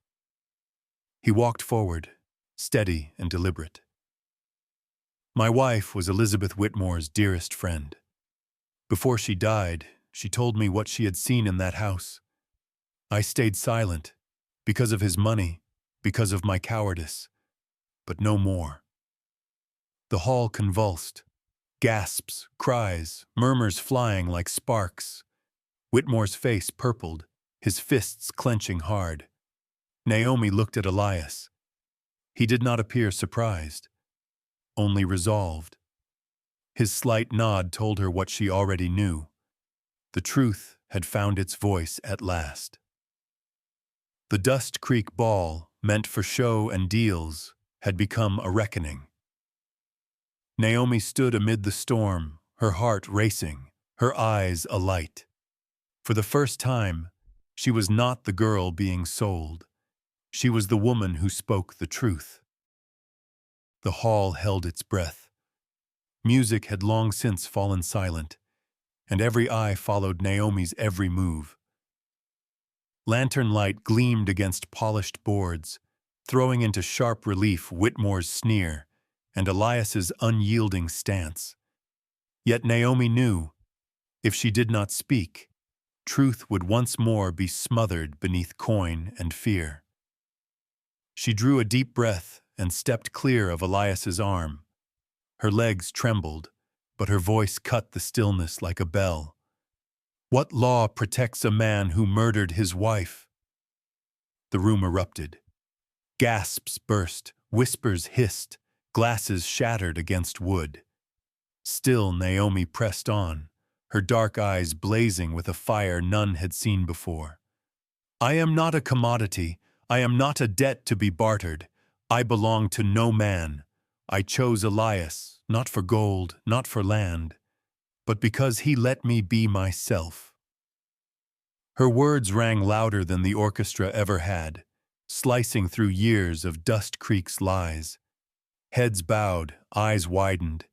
Speaker 1: He walked forward, steady and deliberate. My wife was Elizabeth Whitmore's dearest friend. Before she died, she told me what she had seen in that house. I stayed silent, because of his money, because of my cowardice, but no more. The hall convulsed, gasps, cries, murmurs flying like sparks. Whitmore's face purpled, his fists clenching hard. Naomi looked at Elias. He did not appear surprised, only resolved. His slight nod told her what she already knew. The truth had found its voice at last. The Dust Creek ball, meant for show and deals, had become a reckoning. Naomi stood amid the storm, her heart racing, her eyes alight. For the first time, she was not the girl being sold. She was the woman who spoke the truth. The hall held its breath. Music had long since fallen silent, and every eye followed Naomi's every move. Lantern light gleamed against polished boards, throwing into sharp relief Whitmore's sneer and Elias's unyielding stance. Yet Naomi knew, if she did not speak, truth would once more be smothered beneath coin and fear. She drew a deep breath and stepped clear of Elias's arm. Her legs trembled, but her voice cut the stillness like a bell. What law protects a man who murdered his wife? The room erupted. Gasps burst, whispers hissed, glasses shattered against wood. Still Naomi pressed on, her dark eyes blazing with a fire none had seen before. I am not a commodity. I am not a debt to be bartered. I belong to no man. I chose Elias, not for gold, not for land, but because he let me be myself. Her words rang louder than the orchestra ever had, slicing through years of Dust Creek's lies. Heads bowed, eyes widened.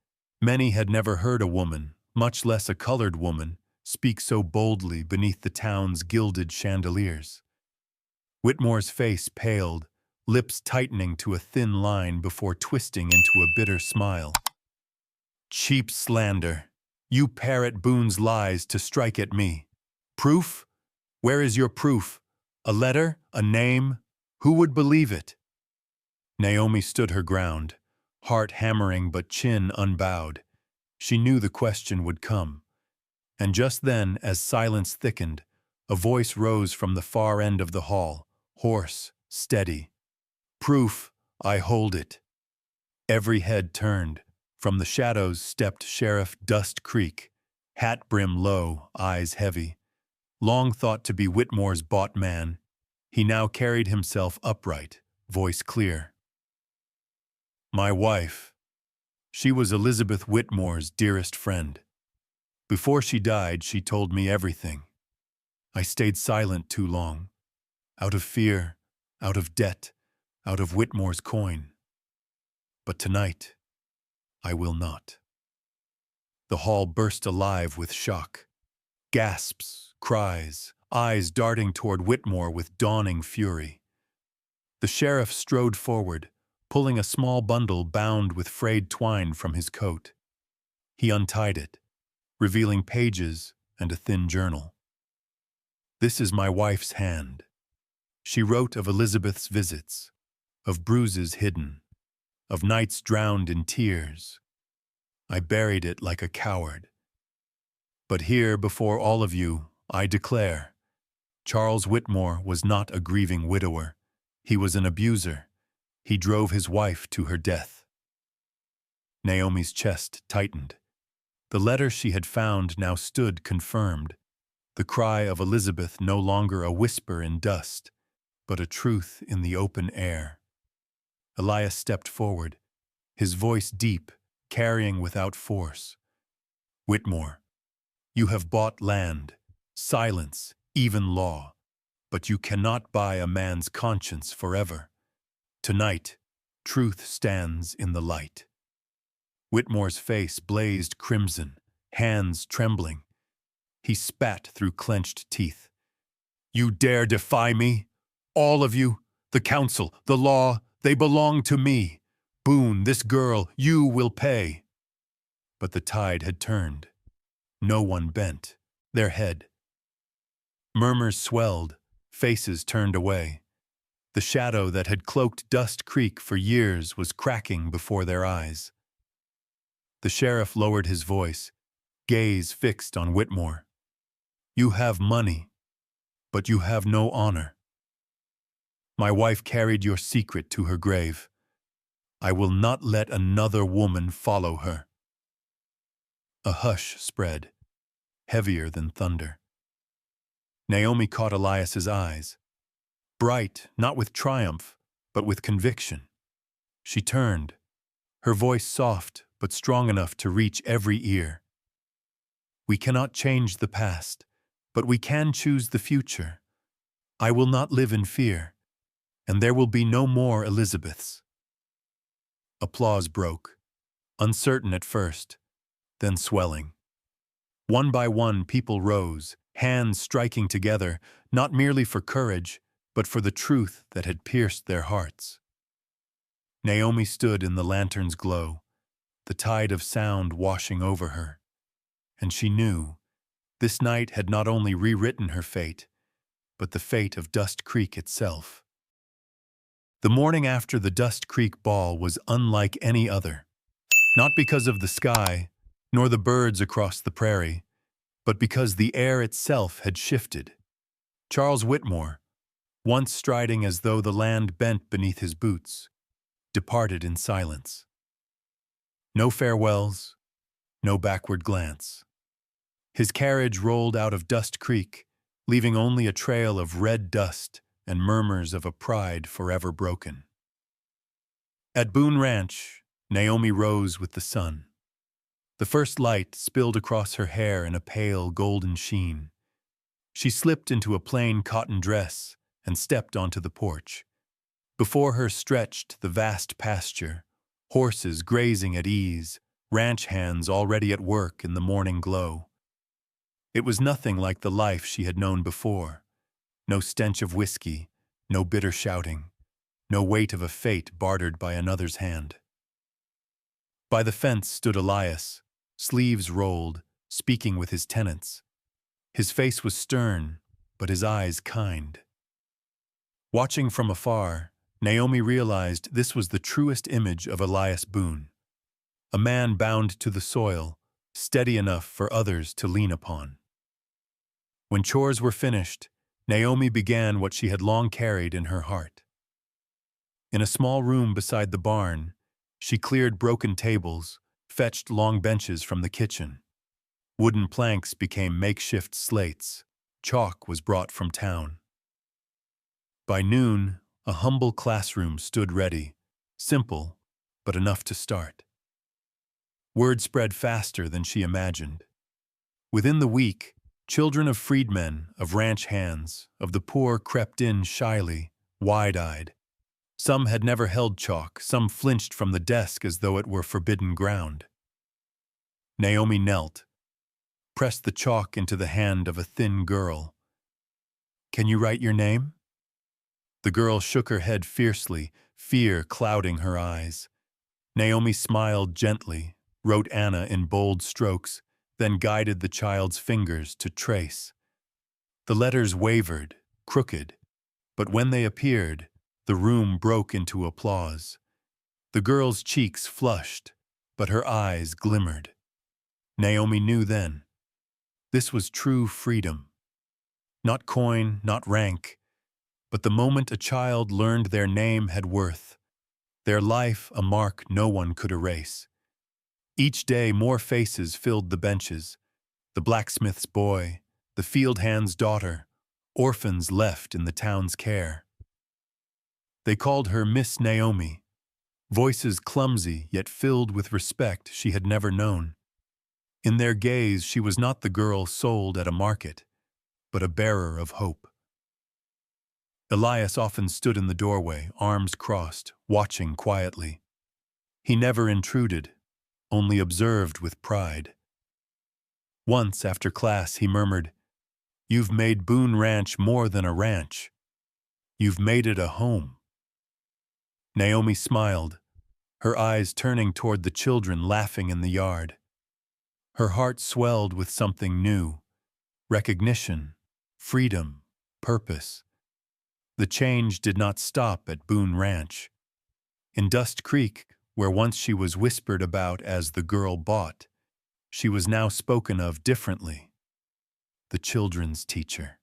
Speaker 1: Many had never heard a woman, much less a colored woman, speak so boldly beneath the town's gilded chandeliers. Whitmore's face paled, lips tightening to a thin line before twisting into a bitter smile. Cheap slander. You parrot Boone's lies to strike at me. Proof? Where is your proof? A letter? A name? Who would believe it? Naomi stood her ground, heart hammering but chin unbowed. She knew the question would come. And just then, as silence thickened, a voice rose from the far end of the hall, hoarse, steady. Proof, I hold it. Every head turned. From the shadows stepped Sheriff Dust Creek, hat brim low, eyes heavy. Long thought to be Whitmore's bought man, he now carried himself upright, voice clear. My wife. She was Elizabeth Whitmore's dearest friend. Before she died, she told me everything. I stayed silent too long, out of fear, out of debt, out of Whitmore's coin. But tonight, I will not. The hall burst alive with shock. Gasps, cries, eyes darting toward Whitmore with dawning fury. The sheriff strode forward, pulling a small bundle bound with frayed twine from his coat. He untied it, revealing pages and a thin journal. This is my wife's hand. She wrote of Elizabeth's visits, of bruises hidden, of nights drowned in tears. I buried it like a coward. But here, before all of you, I declare, Charles Whitmore was not a grieving widower. He was an abuser. He drove his wife to her death. Naomi's chest tightened. The letter she had found now stood confirmed. the cry of Elizabeth no longer a whisper in dust, but a truth in the open air. Elias stepped forward, his voice deep, carrying without force. "Whitmore, you have bought land, silence, even law, but you cannot buy a man's conscience forever. Tonight, truth stands in the light." Whitmore's face blazed crimson, hands trembling. He spat through clenched teeth. "You dare defy me? All of you? The council, the law, they belong to me. Boone, this girl, you will pay." But the tide had turned. No one bent their head. Murmurs swelled, faces turned away. The shadow that had cloaked Dust Creek for years was cracking before their eyes. The sheriff lowered his voice, gaze fixed on Whitmore. "You have money, but you have no honor. My wife carried your secret to her grave. I will not let another woman follow her." A hush spread, heavier than thunder. Naomi caught Elias's eyes, bright not with triumph, but with conviction. She turned, her voice soft but strong enough to reach every ear. "We cannot change the past, but we can choose the future. I will not live in fear, and there will be no more Elizabeths." Applause broke, uncertain at first, then swelling. One by one, people rose, hands striking together, not merely for courage, but for the truth that had pierced their hearts. Naomi stood in the lantern's glow, the tide of sound washing over her, and she knew this night had not only rewritten her fate, but the fate of Dust Creek itself. The morning after the Dust Creek ball was unlike any other, not because of the sky, nor the birds across the prairie, but because the air itself had shifted. Charles Whitmore, once striding as though the land bent beneath his boots, departed in silence. No farewells, no backward glance. His carriage rolled out of Dust Creek, leaving only a trail of red dust and murmurs of a pride forever broken. At Boone Ranch, Naomi rose with the sun. The first light spilled across her hair in a pale golden sheen. She slipped into a plain cotton dress and stepped onto the porch. Before her stretched the vast pasture, horses grazing at ease, ranch hands already at work in the morning glow. It was nothing like the life she had known before. No stench of whiskey, no bitter shouting, no weight of a fate bartered by another's hand. By the fence stood Elias, sleeves rolled, speaking with his tenants. His face was stern, but his eyes kind. Watching from afar, Naomi realized this was the truest image of Elias Boone, a man bound to the soil, steady enough for others to lean upon. When chores were finished, Naomi began what she had long carried in her heart. In a small room beside the barn, she cleared broken tables, fetched long benches from the kitchen. Wooden planks became makeshift slates. Chalk was brought from town. By noon, a humble classroom stood ready, simple, but enough to start. Word spread faster than she imagined. Within the week, children of freedmen, of ranch hands, of the poor crept in shyly, wide-eyed. Some had never held chalk, some flinched from the desk as though it were forbidden ground. Naomi knelt, pressed the chalk into the hand of a thin girl. "Can you write your name?" The girl shook her head fiercely, fear clouding her eyes. Naomi smiled gently, wrote Anna in bold strokes, then guided the child's fingers to trace. The letters wavered, crooked, but when they appeared, the room broke into applause. The girl's cheeks flushed, but her eyes glimmered. Naomi knew then. This was true freedom. Not coin, not rank, but the moment a child learned their name had worth, their life a mark no one could erase. Each day more faces filled the benches, the blacksmith's boy, the field hand's daughter, orphans left in the town's care. They called her Miss Naomi, voices clumsy yet filled with respect she had never known. In their gaze, she was not the girl sold at a market, but a bearer of hope. Elias often stood in the doorway, arms crossed, watching quietly. He never intruded, only observed with pride. Once, after class, he murmured, "You've made Boone Ranch more than a ranch. You've made it a home." Naomi smiled, her eyes turning toward the children laughing in the yard. Her heart swelled with something new, recognition, freedom, purpose. The change did not stop at Boone Ranch. In Dust Creek, where once she was whispered about as the girl bought, she was now spoken of differently. The children's teacher.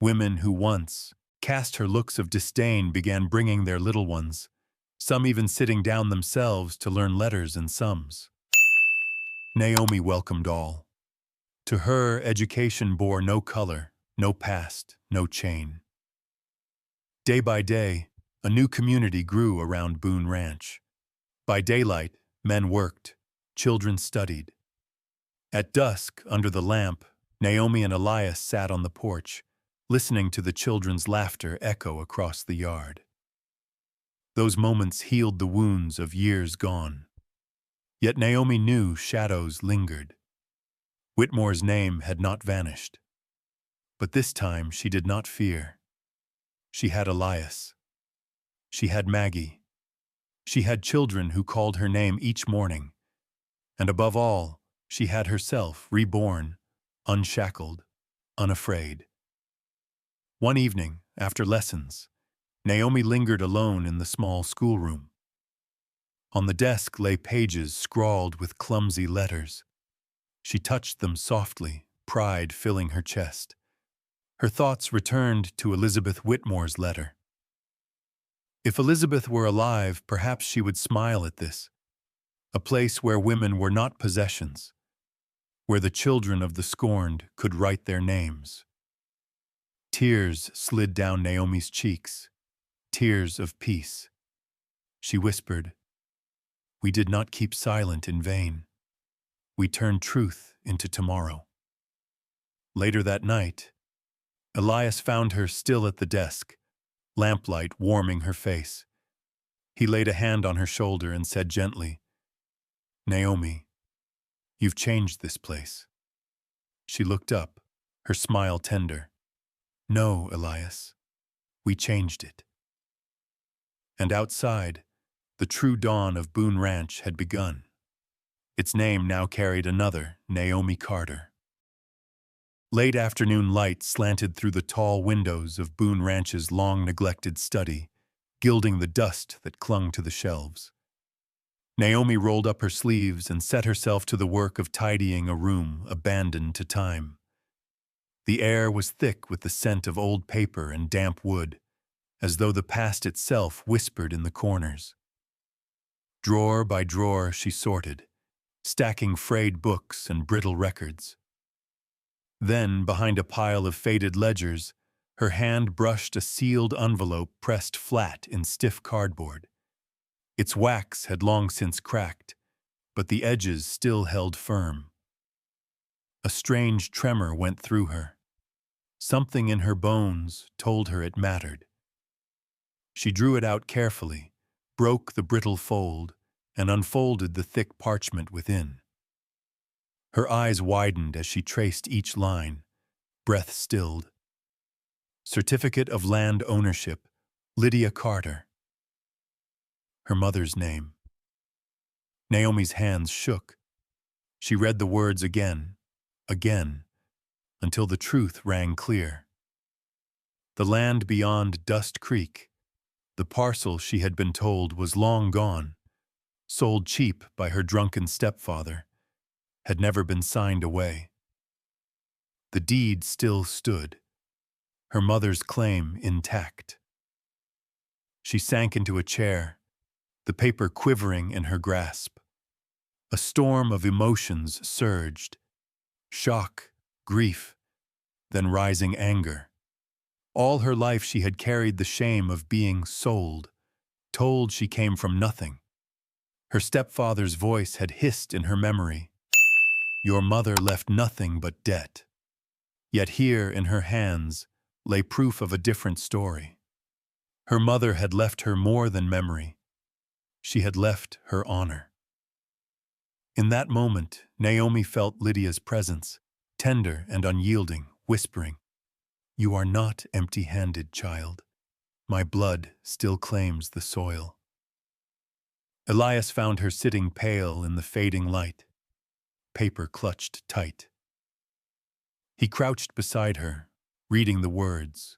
Speaker 1: Women who once cast her looks of disdain began bringing their little ones, some even sitting down themselves to learn letters and sums. Naomi welcomed all. To her, education bore no color, no past, no chain. Day by day, a new community grew around Boone Ranch. By daylight, men worked, children studied. At dusk, under the lamp, Naomi and Elias sat on the porch, listening to the children's laughter echo across the yard. Those moments healed the wounds of years gone. Yet Naomi knew shadows lingered. Whitmore's name had not vanished. But this time she did not fear. She had Elias. She had Maggie. She had children who called her name each morning. And above all, she had herself reborn, unshackled, unafraid. One evening, after lessons, Naomi lingered alone in the small schoolroom. On the desk lay pages scrawled with clumsy letters. She touched them softly, pride filling her chest. Her thoughts returned to Elizabeth Whitmore's letter. If Elizabeth were alive, perhaps she would smile at this. A place where women were not possessions, where the children of the scorned could write their names. Tears slid down Naomi's cheeks, tears of peace. She whispered, "We did not keep silent in vain. We turned truth into tomorrow." Later that night, Elias found her still at the desk, lamplight warming her face. He laid a hand on her shoulder and said gently, "Naomi, you've changed this place." She looked up, her smile tender. "No, Elias, we changed it." And outside, the true dawn of Boone Ranch had begun. Its name now carried another, Naomi Carter. Late afternoon light slanted through the tall windows of Boone Ranch's long-neglected study, gilding the dust that clung to the shelves. Naomi rolled up her sleeves and set herself to the work of tidying a room abandoned to time. The air was thick with the scent of old paper and damp wood, as though the past itself whispered in the corners. Drawer by drawer she sorted, stacking frayed books and brittle records. Then, behind a pile of faded ledgers, her hand brushed a sealed envelope pressed flat in stiff cardboard. Its wax had long since cracked, but the edges still held firm. A strange tremor went through her. Something in her bones told her it mattered. She drew it out carefully, broke the brittle fold, and unfolded the thick parchment within. Her eyes widened as she traced each line, breath stilled. Certificate of Land Ownership, Lydia Carter. Her mother's name. Naomi's hands shook. She read the words again, until the truth rang clear. The land beyond Dust Creek, the parcel she had been told was long gone, sold cheap by her drunken stepfather, had never been signed away. The deed still stood, her mother's claim intact. She sank into a chair, the paper quivering in her grasp. A storm of emotions surged: shock, grief, then rising anger. All her life she had carried the shame of being sold, told she came from nothing. Her stepfather's voice had hissed in her memory, "Your mother left nothing but debt." Yet here in her hands lay proof of a different story. Her mother had left her more than memory. She had left her honor. In that moment, Naomi felt Lydia's presence, tender and unyielding, whispering, "You are not empty-handed, child. My blood still claims the soil." Elias found her sitting pale in the fading light, paper clutched tight. He crouched beside her, reading the words,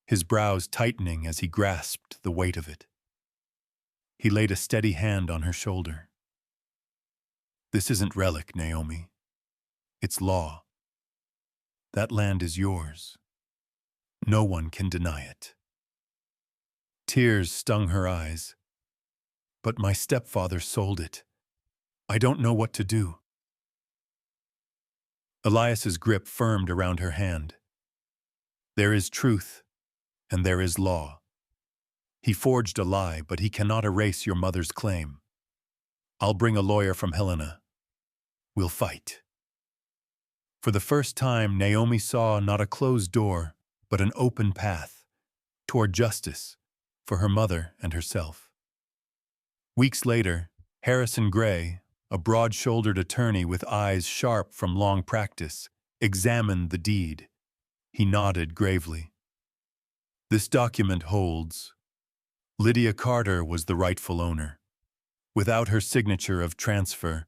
Speaker 1: his brows tightening as he grasped the weight of it. He laid a steady hand on her shoulder. "This isn't relic, Naomi. It's law. That land is yours. No one can deny it." Tears stung her eyes. "But my stepfather sold it. I don't know what to do." Elias's grip firmed around her hand. "There is truth, and there is law. He forged a lie, but he cannot erase your mother's claim. I'll bring a lawyer from Helena. We'll fight." For the first time, Naomi saw not a closed door, but an open path toward justice for her mother and herself. Weeks later, Harrison Gray, a broad-shouldered attorney with eyes sharp from long practice, examined the deed. He nodded gravely. "This document holds. Lydia Carter was the rightful owner. Without her signature of transfer,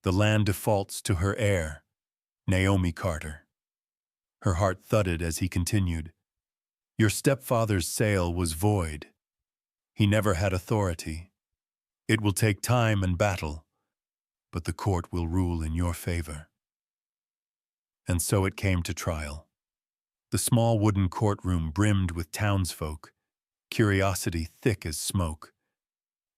Speaker 1: the land defaults to her heir, Naomi Carter." Her heart thudded as he continued, "Your stepfather's sale was void. He never had authority. It will take time and battle, but the court will rule in your favor." And so it came to trial. The small wooden courtroom brimmed with townsfolk, curiosity thick as smoke.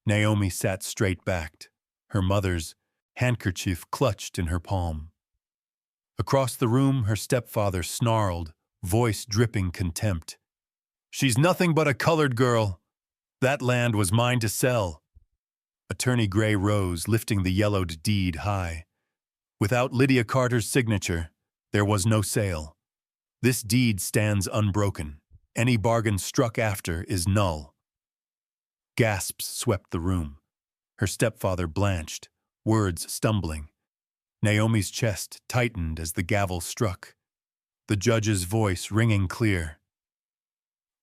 Speaker 1: Naomi sat straight-backed, her mother's handkerchief clutched in her palm. Across the room, her stepfather snarled, voice dripping contempt. "She's nothing but a colored girl. That land was mine to sell." Attorney Gray rose, lifting the yellowed deed high. "Without Lydia Carter's signature, there was no sale. This deed stands unbroken. Any bargain struck after is null." Gasps swept the room. Her stepfather blanched, words stumbling. Naomi's chest tightened as the gavel struck. The judge's voice ringing clear.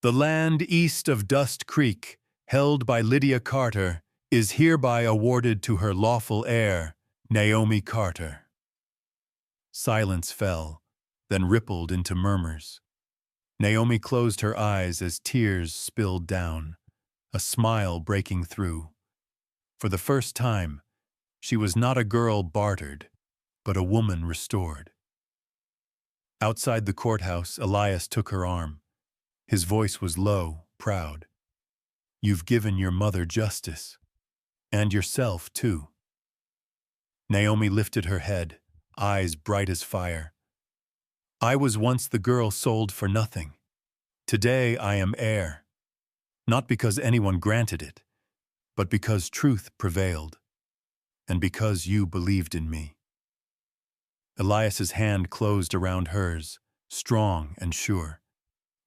Speaker 1: "The land east of Dust Creek, held by Lydia Carter, is hereby awarded to her lawful heir, Naomi Carter." Silence fell, then rippled into murmurs. Naomi closed her eyes as tears spilled down, a smile breaking through. For the first time, she was not a girl bartered, but a woman restored. Outside the courthouse, Elias took her arm. His voice was low, proud. "You've given your mother justice. And yourself, too." Naomi lifted her head, eyes bright as fire. "I was once the girl sold for nothing. Today I am heir. Not because anyone granted it, but because truth prevailed, and because you believed in me." Elias's hand closed around hers, strong and sure.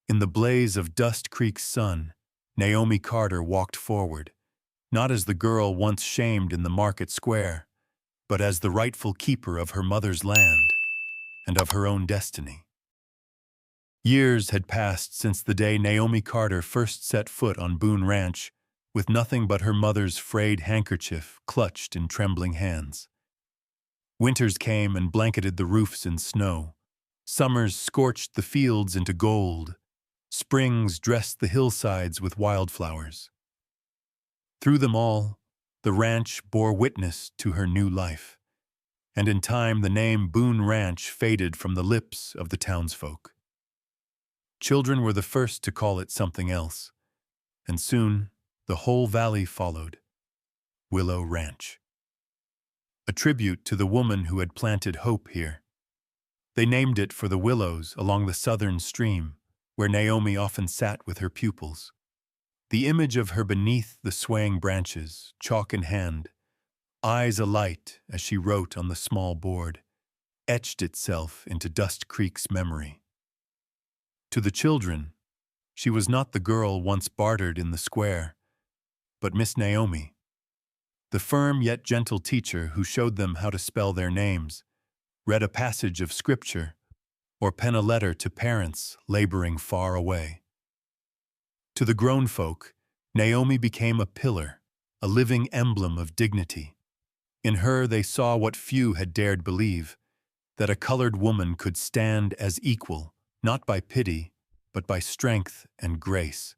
Speaker 1: In the blaze of Dust Creek's sun, Naomi Carter walked forward, not as the girl once shamed in the market square, but as the rightful keeper of her mother's land and of her own destiny. Years had passed since the day Naomi Carter first set foot on Boone Ranch, with nothing but her mother's frayed handkerchief clutched in trembling hands. Winters came and blanketed the roofs in snow. Summers scorched the fields into gold. Springs dressed the hillsides with wildflowers. Through them all, the ranch bore witness to her new life, and in time the name Boone Ranch faded from the lips of the townsfolk. Children were the first to call it something else, and soon the whole valley followed. Willow Ranch. A tribute to the woman who had planted hope here. They named it for the willows along the southern stream, where Naomi often sat with her pupils. The image of her beneath the swaying branches, chalk in hand, eyes alight as she wrote on the small board, etched itself into Dust Creek's memory. To the children, she was not the girl once bartered in the square, but Miss Naomi, the firm yet gentle teacher who showed them how to spell their names, read a passage of scripture, or pen a letter to parents laboring far away. To the grown folk, Naomi became a pillar, a living emblem of dignity. In her they saw what few had dared believe, that a colored woman could stand as equal, not by pity, but by strength and grace.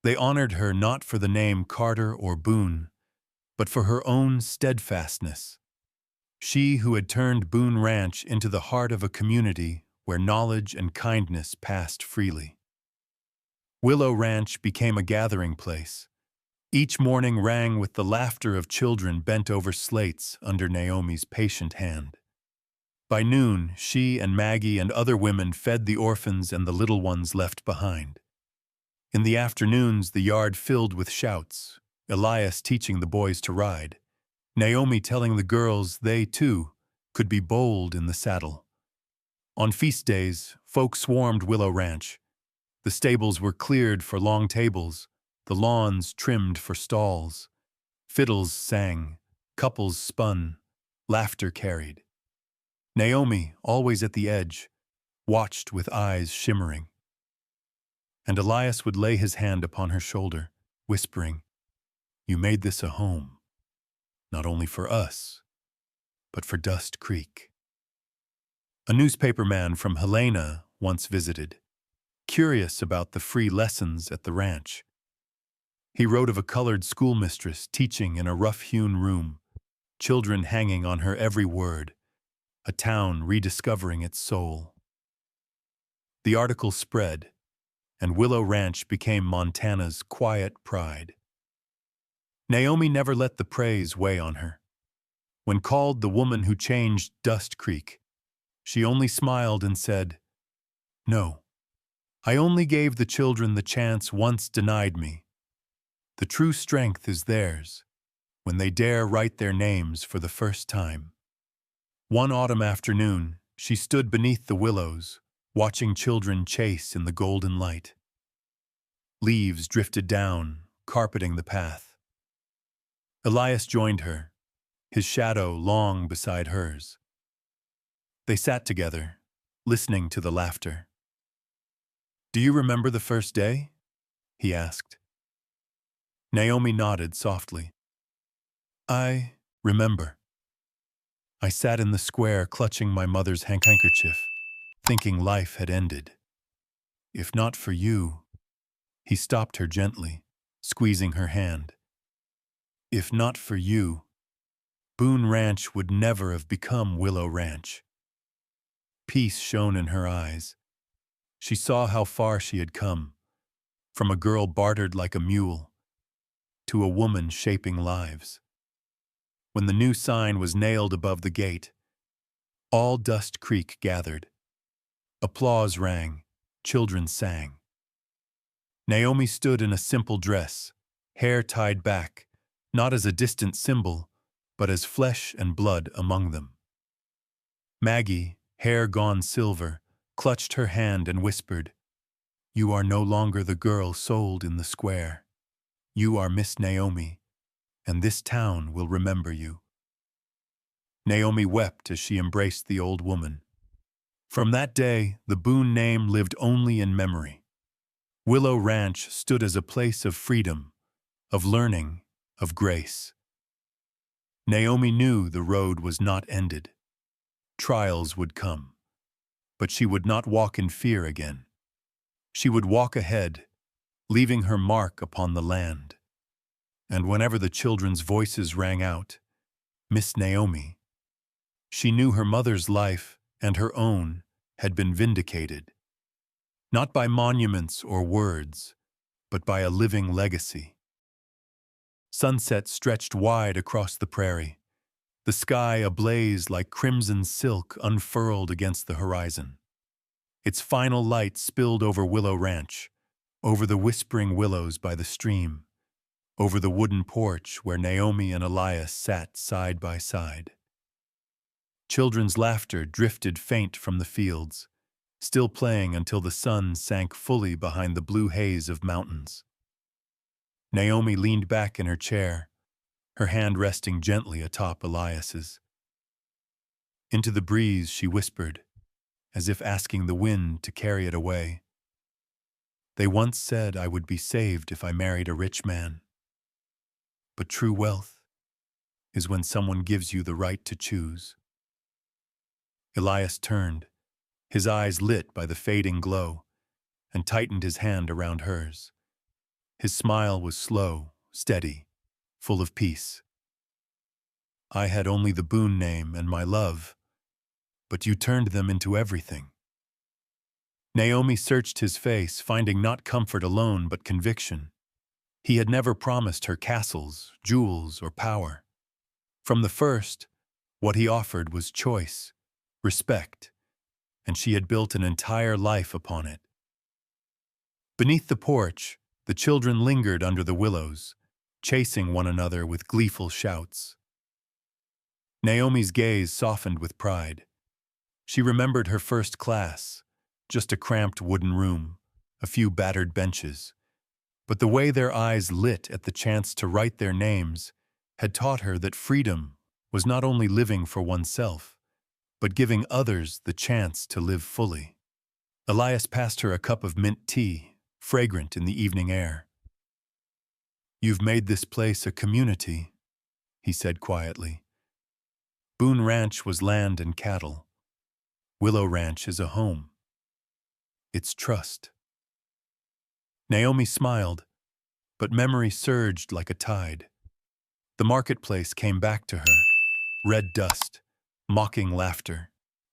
Speaker 1: They honored her not for the name Carter or Boone, but for her own steadfastness. She who had turned Boone Ranch into the heart of a community where knowledge and kindness passed freely. Willow Ranch became a gathering place. Each morning rang with the laughter of children bent over slates under Naomi's patient hand. By noon, she and Maggie and other women fed the orphans and the little ones left behind. In the afternoons, the yard filled with shouts, Elias teaching the boys to ride, Naomi telling the girls they, too, could be bold in the saddle. On feast days, folk swarmed Willow Ranch. The stables were cleared for long tables, the lawns trimmed for stalls. Fiddles sang, couples spun, laughter carried. Naomi, always at the edge, watched with eyes shimmering. And Elias would lay his hand upon her shoulder, whispering, "You made this a home, not only for us, but for Dust Creek." A newspaper man from Helena once visited, curious about the free lessons at the ranch. He wrote of a colored schoolmistress teaching in a rough-hewn room, children hanging on her every word, a town rediscovering its soul. The article spread, and Willow Ranch became Montana's quiet pride. Naomi never let the praise weigh on her. When called the woman who changed Dust Creek, she only smiled and said, "No, I only gave the children the chance once denied me. The true strength is theirs, when they dare write their names for the first time." One autumn afternoon, she stood beneath the willows, watching children chase in the golden light. Leaves drifted down, carpeting the path. Elias joined her, his shadow long beside hers. They sat together, listening to the laughter. "Do you remember the first day?" he asked. Naomi nodded softly. "I remember. I sat in the square clutching my mother's handkerchief, thinking life had ended. If not for you—" He stopped her gently, squeezing her hand. "If not for you, Boone Ranch would never have become Willow Ranch." Peace shone in her eyes. She saw how far she had come, from a girl bartered like a mule, to a woman shaping lives. When the new sign was nailed above the gate, all Dust Creek gathered. Applause rang, children sang. Naomi stood in a simple dress, hair tied back, not as a distant symbol, but as flesh and blood among them. Maggie, hair gone silver, clutched her hand and whispered, "You are no longer the girl sold in the square. You are Miss Naomi, and this town will remember you." Naomi wept as she embraced the old woman. From that day, the Boone name lived only in memory. Willow Ranch stood as a place of freedom, of learning, of grace. Naomi knew the road was not ended. Trials would come, but she would not walk in fear again. She would walk ahead, leaving her mark upon the land. And whenever the children's voices rang out, "Miss Naomi," she knew her mother's life and her own had been vindicated, not by monuments or words, but by a living legacy. Sunset stretched wide across the prairie. the sky ablaze like crimson silk unfurled against the horizon. Its final light spilled over Willow Ranch, over the whispering willows by the stream, over the wooden porch where Naomi and Elias sat side by side. Children's laughter drifted faint from the fields, still playing until the sun sank fully behind the blue haze of mountains. Naomi leaned back in her chair, her hand resting gently atop Elias's. Into the breeze she whispered, as if asking the wind to carry it away. They once said I would be saved if I married a rich man. But true wealth is when someone gives you the right to choose. Elias turned, his eyes lit by the fading glow, and tightened his hand around hers. His smile was slow, steady, full of peace. I had only the Boone name and my love, but you turned them into everything. Naomi searched his face, finding not comfort alone but conviction. He had never promised her castles, jewels, or power. From the first, what he offered was choice, respect, and she had built an entire life upon it. Beneath the porch, the children lingered under the willows, chasing one another with gleeful shouts. Naomi's gaze softened with pride. She remembered her first class, just a cramped wooden room, a few battered benches. But the way their eyes lit at the chance to write their names had taught her that freedom was not only living for oneself, but giving others the chance to live fully. Elias passed her a cup of mint tea, fragrant in the evening air. "You've made this place a community," he said quietly. "Boone Ranch was land and cattle. Willow Ranch is a home. It's trust." Naomi smiled, but memory surged like a tide. The marketplace came back to her, red dust, mocking laughter,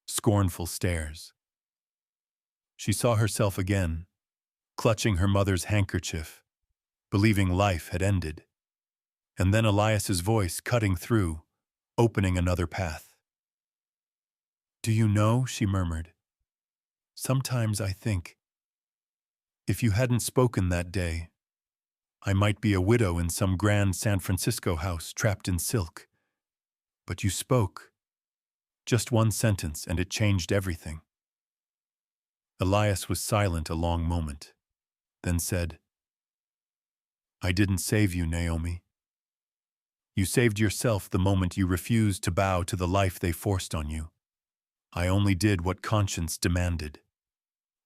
Speaker 1: scornful stares. She saw herself again, clutching her mother's handkerchief, believing life had ended. And then Elias's voice cutting through, opening another path. "Do you know," she murmured, "sometimes I think, if you hadn't spoken that day, I might be a widow in some grand San Francisco house trapped in silk. But you spoke. Just one sentence and it changed everything." Elias was silent a long moment, then said, "I didn't save you, Naomi. You saved yourself the moment you refused to bow to the life they forced on you. I only did what conscience demanded,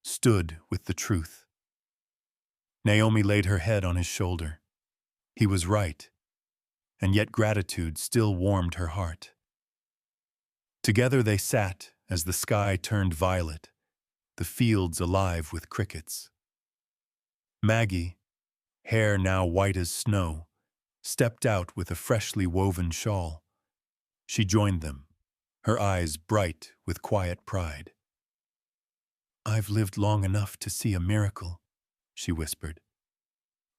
Speaker 1: stood with the truth." Naomi laid her head on his shoulder. He was right, and yet gratitude still warmed her heart. Together they sat as the sky turned violet, the fields alive with crickets. Maggie, hair now white as snow, stepped out with a freshly woven shawl. She joined them, her eyes bright with quiet pride. "I've lived long enough to see a miracle," she whispered.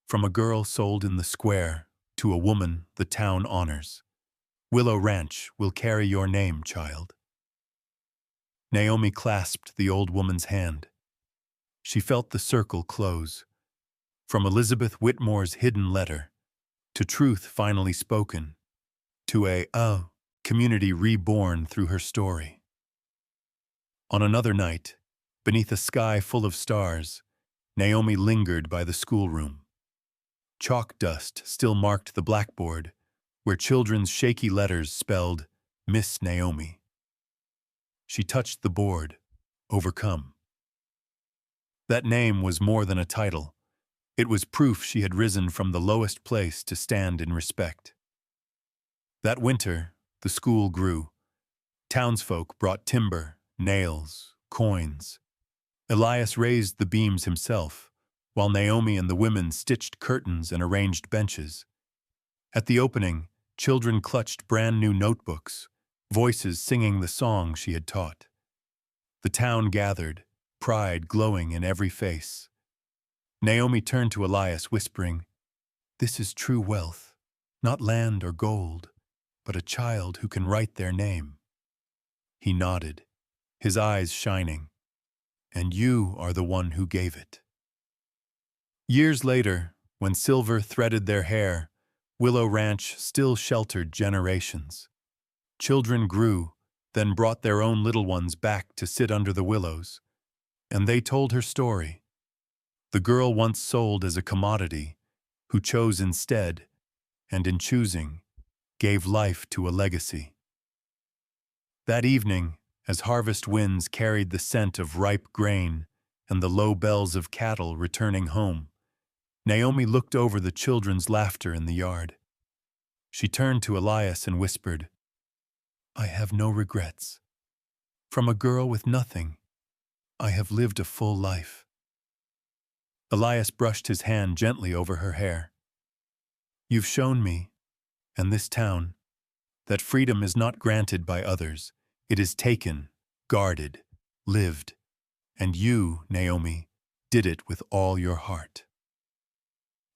Speaker 1: "From a girl sold in the square to a woman the town honors. Willow Ranch will carry your name, child." Naomi clasped the old woman's hand. She felt the circle close. From Elizabeth Whitmore's hidden letter, to truth finally spoken, to a community reborn through her story. On another night, beneath a sky full of stars, Naomi lingered by the schoolroom. Chalk dust still marked the blackboard, where children's shaky letters spelled Miss Naomi. She touched the board, overcome. That name was more than a title. It was proof she had risen from the lowest place to stand in respect. That winter, the school grew. Townsfolk brought timber, nails, coins. Elias raised the beams himself, while Naomi and the women stitched curtains and arranged benches. At the opening, children clutched brand-new notebooks, voices singing the song she had taught. The town gathered, pride glowing in every face. Naomi turned to Elias, whispering, "This is true wealth, not land or gold. but a child who can write their name." He nodded, his eyes shining. "And you are the one who gave it." Years later, when silver threaded their hair, Willow Ranch still sheltered generations. Children grew, then brought their own little ones back to sit under the willows, and they told her story. The girl once sold as a commodity, who chose instead, and in choosing, gave life to a legacy. That evening, as harvest winds carried the scent of ripe grain and the low bells of cattle returning home, Naomi looked over the children's laughter in the yard. She turned to Elias and whispered, "I have no regrets. From a girl with nothing, I have lived a full life." Elias brushed his hand gently over her hair. "You've shown me, and this town, that freedom is not granted by others. It is taken, guarded, lived. And you, Naomi, did it with all your heart."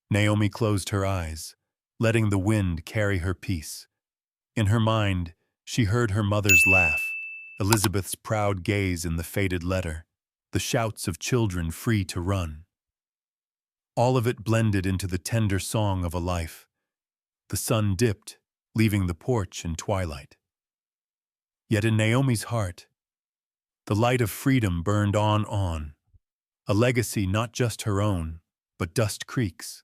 Speaker 1: Naomi closed her eyes, letting the wind carry her peace. In her mind, she heard her mother's laugh, Elizabeth's proud gaze in the faded letter, the shouts of children free to run. All of it blended into the tender song of a life. The sun dipped, leaving the porch in twilight. Yet in Naomi's heart, the light of freedom burned on, a legacy not just her own, but Dust Creek's.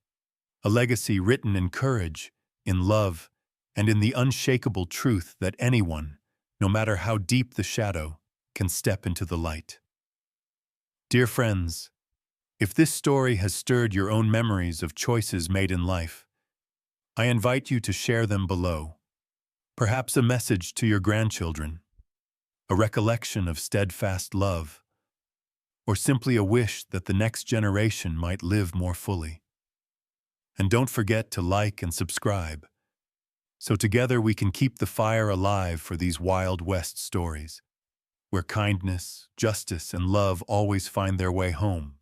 Speaker 1: A legacy written in courage, in love, and in the unshakable truth that anyone, no matter how deep the shadow, can step into the light. Dear friends, if this story has stirred your own memories of choices made in life, I invite you to share them below. Perhaps a message to your grandchildren, a recollection of steadfast love, or simply a wish that the next generation might live more fully. And don't forget to like and subscribe, so together we can keep the fire alive for these Wild West stories, where kindness, justice, and love always find their way home.